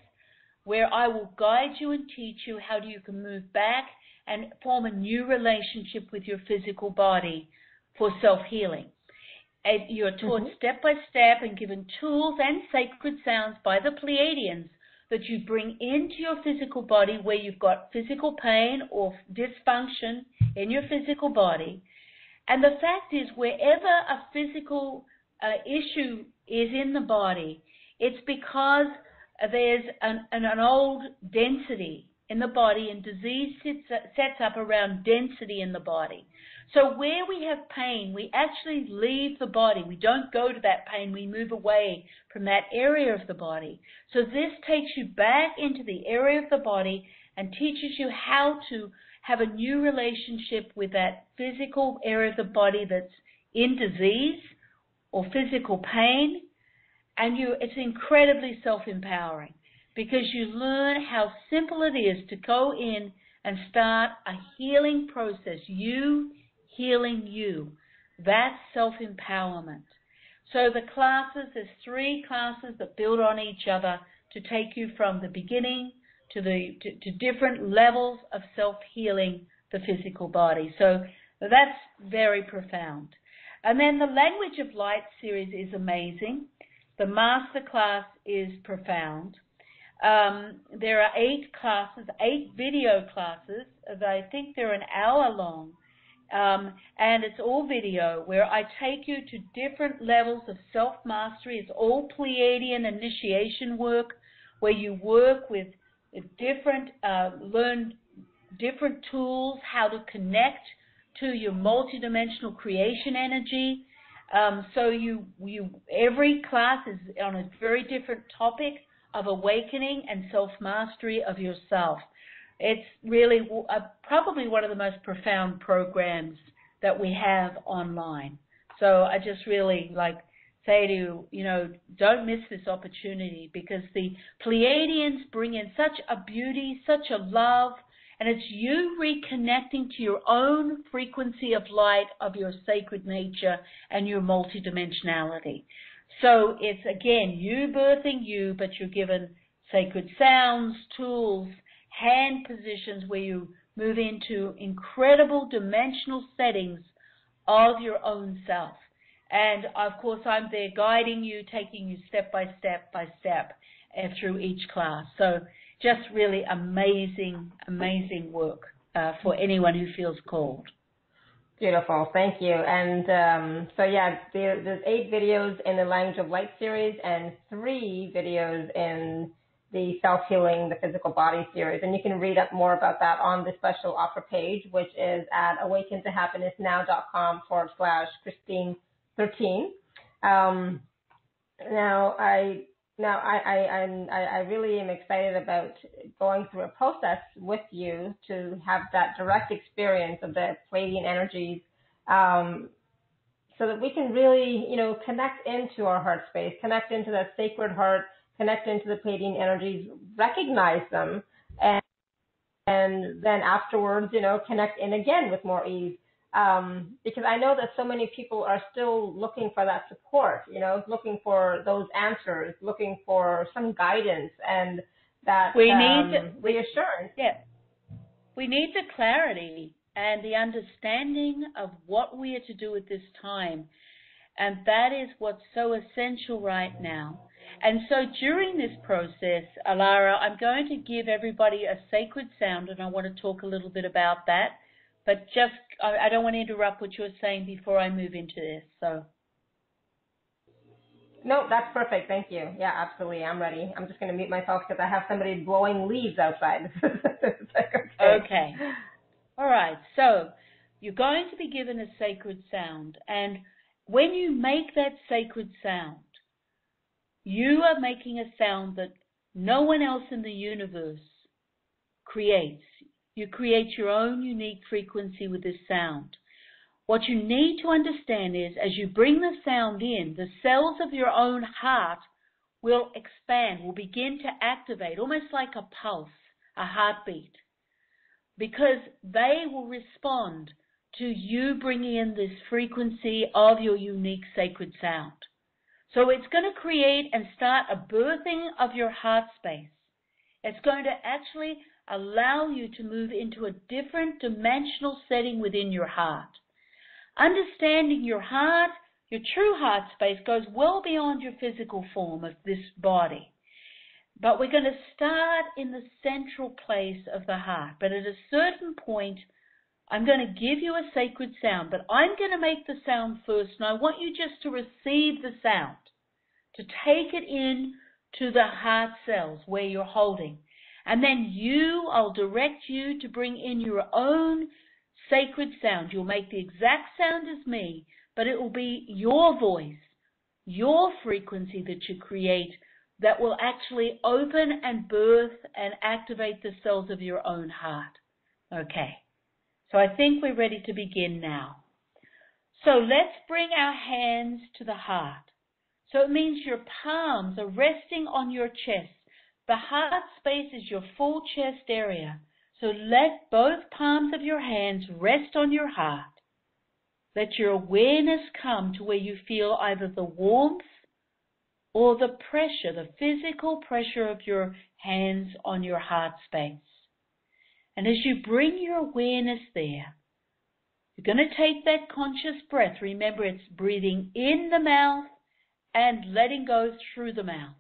where I will guide you and teach you how you can move back and form a new relationship with your physical body for self-healing. You're taught step by step and given tools and sacred sounds by the Pleiadians that you bring into your physical body where you've got physical pain or dysfunction in your physical body. And the fact is, wherever a physical issue is in the body, it's because there's an old density in the body, and disease sets up around density in the body. So where we have pain, we actually leave the body. We don't go to that pain. We move away from that area of the body. So this takes you back into the area of the body and teaches you how to have a new relationship with that physical area of the body that's in disease or physical pain. And it's incredibly self-empowering because you learn how simple it is to go in and start a healing process, you healing you. That's self-empowerment. So the classes, there's 3 classes that build on each other to take you from the beginning to different levels of self-healing the physical body. So that's very profound. And then the Language of Light series is amazing. The master class is profound. There are 8 classes, 8 video classes. I think they're an hour long. And it's all video where I take you to different levels of self-mastery. It's all Pleiadian initiation work where you work with different, learn different tools, how to connect to your multidimensional creation energy. So every class is on a very different topic of awakening and self-mastery of yourself. It's really probably one of the most profound programs that we have online. So I just really say to you, don't miss this opportunity, because the Pleiadians bring in such a beauty, such a love, and it's you reconnecting to your own frequency of light, of your sacred nature and your multidimensionality. So it's, again, you birthing you, but you're given sacred sounds, tools, hand positions where you move into incredible dimensional settings of your own self. And, of course, I'm there guiding you, taking you step by step by step through each class. So just really amazing, amazing work for anyone who feels called. Beautiful. Thank you. And so, yeah, there's 8 videos in the Language of Light series and 3 videos in the Self-Healing the Physical Body series. And you can read up more about that on the special offer page, which is at awakentohappinessnow.com/Christine13. I really am excited about going through a process with you to have that direct experience of the Pleiadian energies, so that we can really, connect into our heart space, connect into that sacred heart, connect into the Pleiadian energies, recognize them, and then afterwards, connect in again with more ease. Because I know that so many people are still looking for that support, looking for those answers, looking for some guidance and that reassurance. Yeah. We need the clarity and the understanding of what we are to do at this time. And that is what's so essential right now. And so during this process, Alara, I'm going to give everybody a sacred sound, and I want to talk a little bit about that. But I don't want to interrupt what you're saying before I move into this. So. No, that's perfect. Thank you. Yeah, absolutely. I'm ready. I'm just going to mute myself because I have somebody blowing leaves outside. Okay. All right. So you're going to be given a sacred sound. And when you make that sacred sound, you are making a sound that no one else in the universe creates. You create your own unique frequency with this sound. What you need to understand is, as you bring the sound in, the cells of your own heart will expand, will begin to activate, almost like a pulse, a heartbeat, because they will respond to you bringing in this frequency of your unique sacred sound. So it's going to create and start a birthing of your heart space. It's going to actually allow you to move into a different dimensional setting within your heart. Understanding your heart, your true heart space, goes well beyond your physical form of this body. But we're going to start in the central place of the heart. But at a certain point, I'm going to give you a sacred sound, but I'm going to make the sound first, and I want you just to receive the sound, to take it in to the heart cells where you're holding. And then I'll direct you to bring in your own sacred sound. You'll make the exact sound as me, but it will be your voice, your frequency that you create that will actually open and birth and activate the cells of your own heart. Okay, so I think we're ready to begin now. So let's bring our hands to the heart. So it means your palms are resting on your chest. The heart space is your full chest area. So let both palms of your hands rest on your heart. Let your awareness come to where you feel either the warmth or the pressure, the physical pressure of your hands on your heart space. And as you bring your awareness there, you're going to take that conscious breath. Remember, it's breathing in the mouth and letting go through the mouth.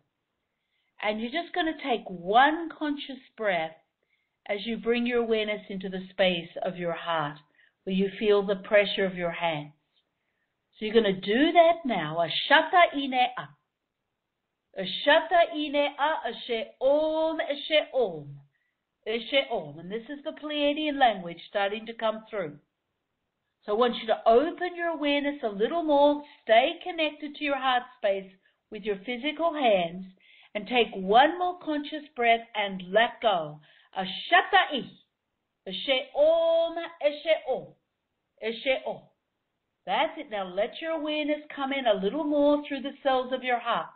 And you're just going to take one conscious breath as you bring your awareness into the space of your heart, where you feel the pressure of your hands. So you're going to do that now. Ashata ine a. Ashata ine a, ashe om, ashe om. Ashe om. And this is the Pleiadian language starting to come through. So I want you to open your awareness a little more. Stay connected to your heart space with your physical hands. And take one more conscious breath and let go. Ashata'i. Ashe-om, ashe-om, ashe-om. That's it. Now let your awareness come in a little more through the cells of your heart.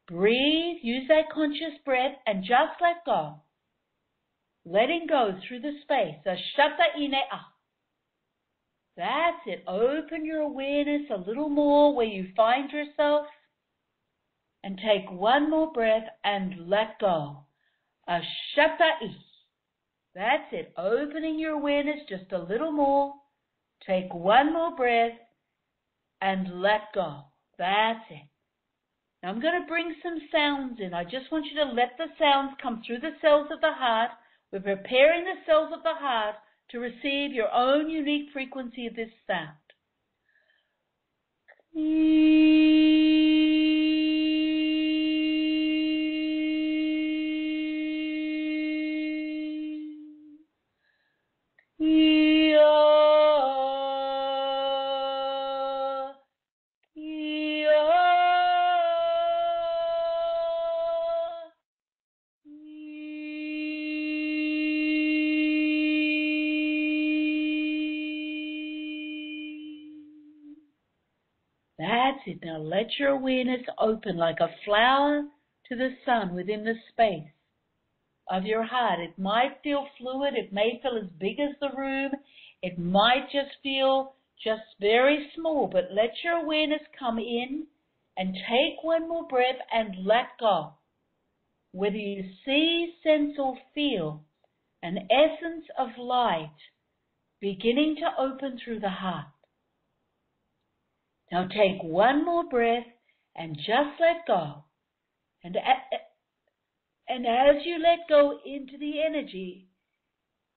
Breathe, use that conscious breath, and just let go. Letting go through the space. Ashata'ine'a. That's it. Open your awareness a little more where you find yourself. And take one more breath and let go. Ashata'i. That's it. Opening your awareness just a little more. Take one more breath and let go. That's it. Now I'm going to bring some sounds in. I just want you to let the sounds come through the cells of the heart. We're preparing the cells of the heart to receive your own unique frequency of this sound. That's it. Now let your awareness open like a flower to the sun within the space of your heart. It might feel fluid. It may feel as big as the room. It might just feel just very small. But let your awareness come in and take one more breath and let go. Whether you see, sense, or feel an essence of light beginning to open through the heart. Now take one more breath and just let go. And as you let go into the energy,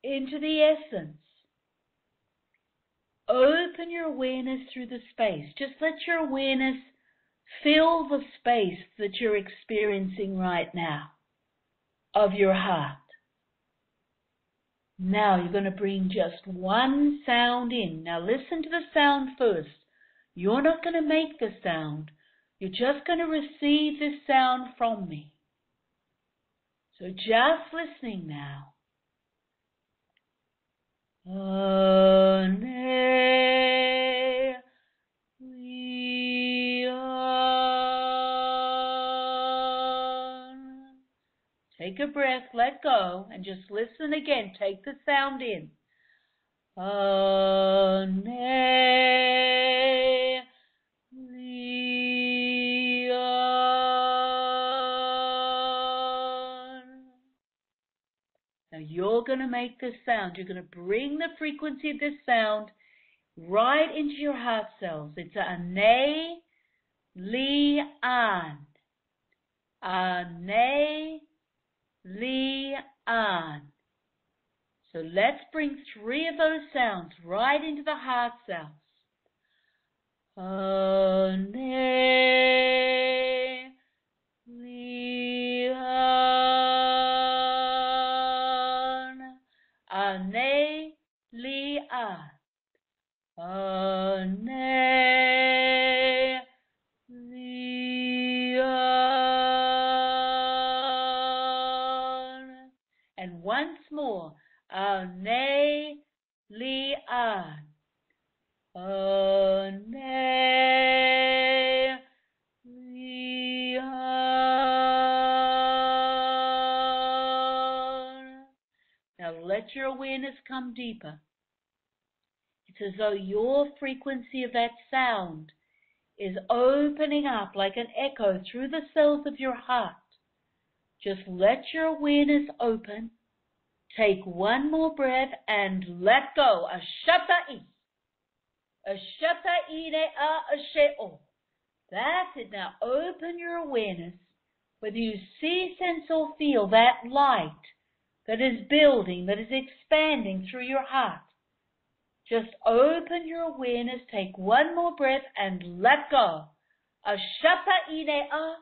into the essence, open your awareness through the space. Just let your awareness fill the space that you're experiencing right now of your heart. Now you're going to bring just one sound in. Now listen to the sound first. You're not going to make the sound. You're just going to receive this sound from me. So just listening now. Take a breath, let go, and just listen again. Take the sound in. Now you're going to make this sound. You're going to bring the frequency of this sound right into your heart cells. It's Ane, Li, An. Ane, Li, An. So let's bring 3 of those sounds right into the heart cells. Ane, Li, An. Ane, Li, An. Ane, Li, An. And once more. Ane, Li, An. Ane, Li, An. Now let your awareness come deeper. It's as though your frequency of that sound is opening up like an echo through the cells of your heart. Just let your awareness open. Take one more breath and let go. Ashata'i. Ashata'ine'a ashe'o. That's it. Now open your awareness. Whether you see, sense, or feel that light that is building, that is expanding through your heart. Just open your awareness. Take one more breath and let go. Ashata'ine'a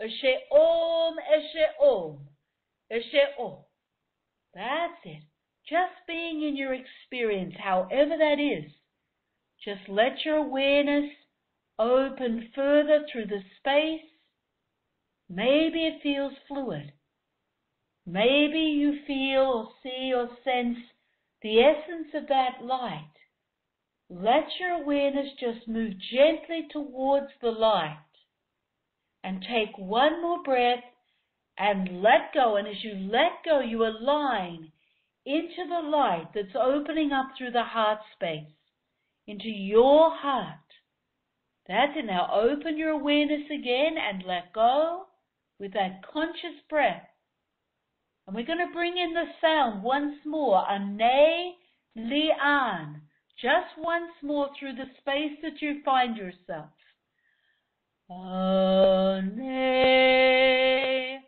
ashe'om ashe'om ashe'om. That's it. Just being in your experience, however that is. Just let your awareness open further through the space Maybe it feels fluid. Maybe you feel or see or sense the essence of that light. Let your awareness just move gently towards the light and take one more breath and let go. And as you let go, you align into the light that's opening up through the heart space, into your heart. That's it. Now open your awareness again and let go with that conscious breath. And we're going to bring in the sound once more, a ne lian, just once more through the space that you find yourself. A ne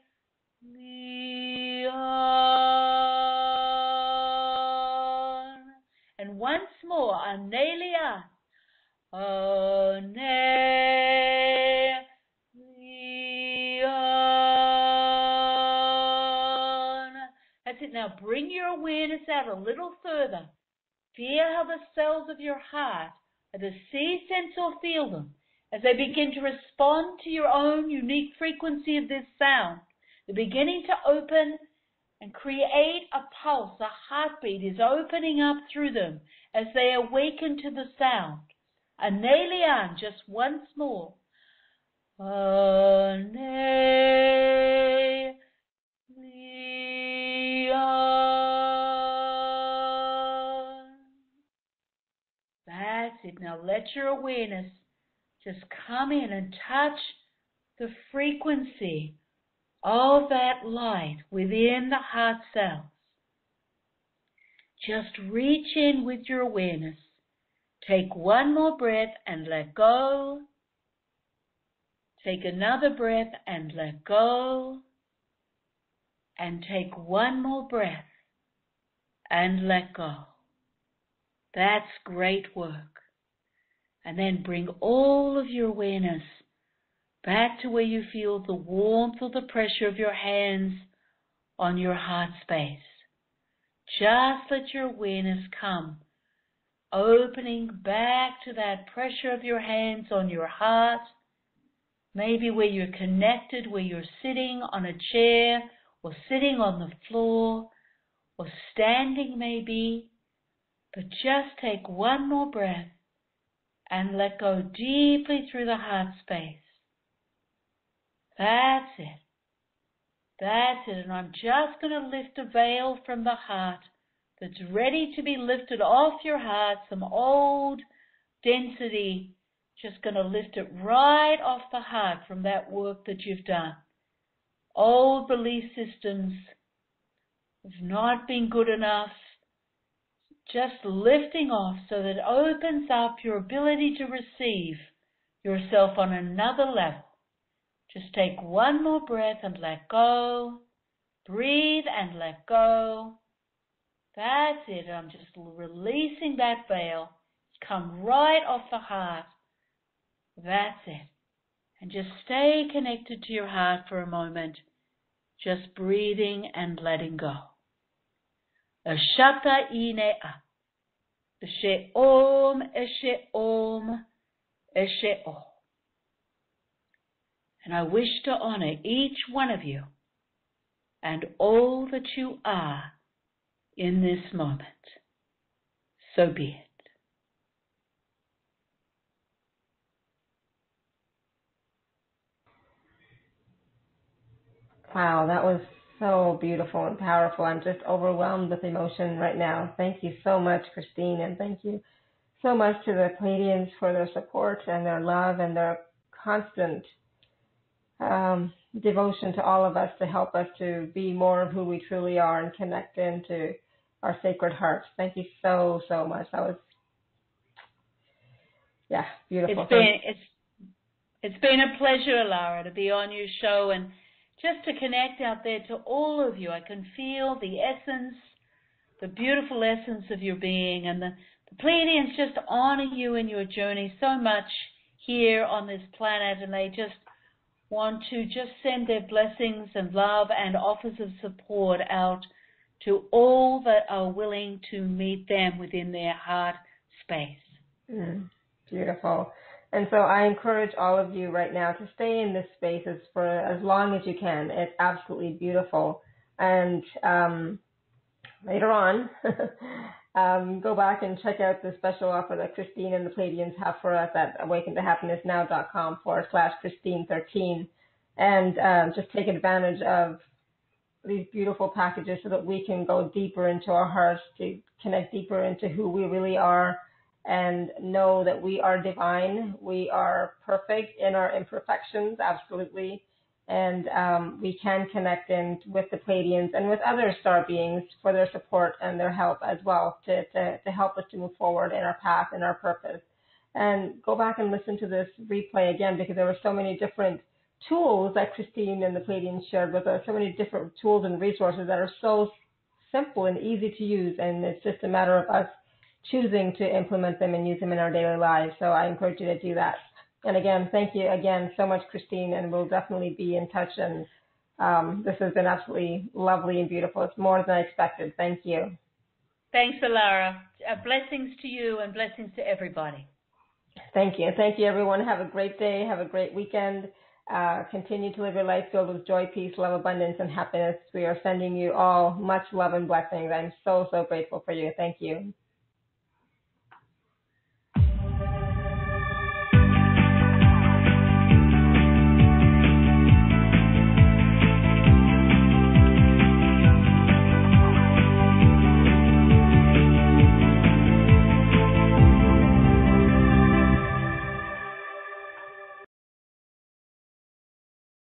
lian. And once more, a ne lian. A ne lian. That's it. Now bring your awareness out a little further. Feel how the cells of your heart either see, sense, or feel them as they begin to respond to your own unique frequency of this sound. They're beginning to open and create a pulse. A heartbeat is opening up through them as they awaken to the sound. A ne lian, just once more. A ne lian. That's it. Now let your awareness just come in and touch the frequency of that light within the heart cells. Just reach in with your awareness. Take one more breath and let go. Take another breath and let go. And take one more breath and let go. That's great work. And then bring all of your awareness back to where you feel the warmth or the pressure of your hands on your heart space. Just let your awareness come, opening back to that pressure of your hands on your heart, maybe where you're connected, where you're sitting on a chair or sitting on the floor or standing maybe. But just take one more breath and let go deeply through the heart space. That's it. That's it. And I'm just going to lift a veil from the heart that's ready to be lifted off your heart, some old density. Just going to lift it right off the heart from that work that you've done. Old belief systems of not being good enough. Just lifting off so that it opens up your ability to receive yourself on another level. Just take one more breath and let go. Breathe and let go. That's it. I'm just releasing that veil. Come right off the heart. That's it. And just stay connected to your heart for a moment. Just breathing and letting go. Ashata inea. Eshe om, eshe om, eshe om. And I wish to honor each one of you and all that you are in this moment. So be it. Wow, that was so beautiful and powerful. I'm just overwhelmed with emotion right now. Thank you so much, Christine, and thank you so much to the Pleiadians for their support and their love and their constant devotion to all of us to help us to be more of who we truly are and connect into our sacred hearts. Thank you so, so much. That was, beautiful. It's been a pleasure, Lara, to be on your show and just to connect out there to all of you. I can feel the essence, the beautiful essence of your being, and the Pleiadians just honor you in your journey so much here on this planet, and they just want to just send their blessings and love and offers of support out to all that are willing to meet them within their heart space. Beautiful. And so I encourage all of you right now to stay in this space for as long as you can. It's absolutely beautiful. And later on, go back and check out the special offer that Christine and the Pleiadians have for us at awakentohappinessnow.com/Christine13, and just take advantage of these beautiful packages so that we can go deeper into our hearts, to connect deeper into who we really are, and know that we are divine. We are perfect in our imperfections, absolutely. And we can connect in with the Pleiadians and with other star beings for their support and their help as well to help us to move forward in our path and our purpose. And go back and listen to this replay again, because there were so many different tools that Christine and the Pleiadians shared with us, so many different tools and resources that are so simple and easy to use. And it's just a matter of us choosing to implement them and use them in our daily lives. So I encourage you to do that. And again, thank you again so much, Christine, and we'll definitely be in touch. And this has been absolutely lovely and beautiful. It's more than I expected. Thank you. Thanks, Alara. Blessings to you and blessings to everybody. Thank you. Thank you, everyone. Have a great day. Have a great weekend. Continue to live your life filled with joy, peace, love, abundance, and happiness. We are sending you all much love and blessings. I'm so, so grateful for you. Thank you.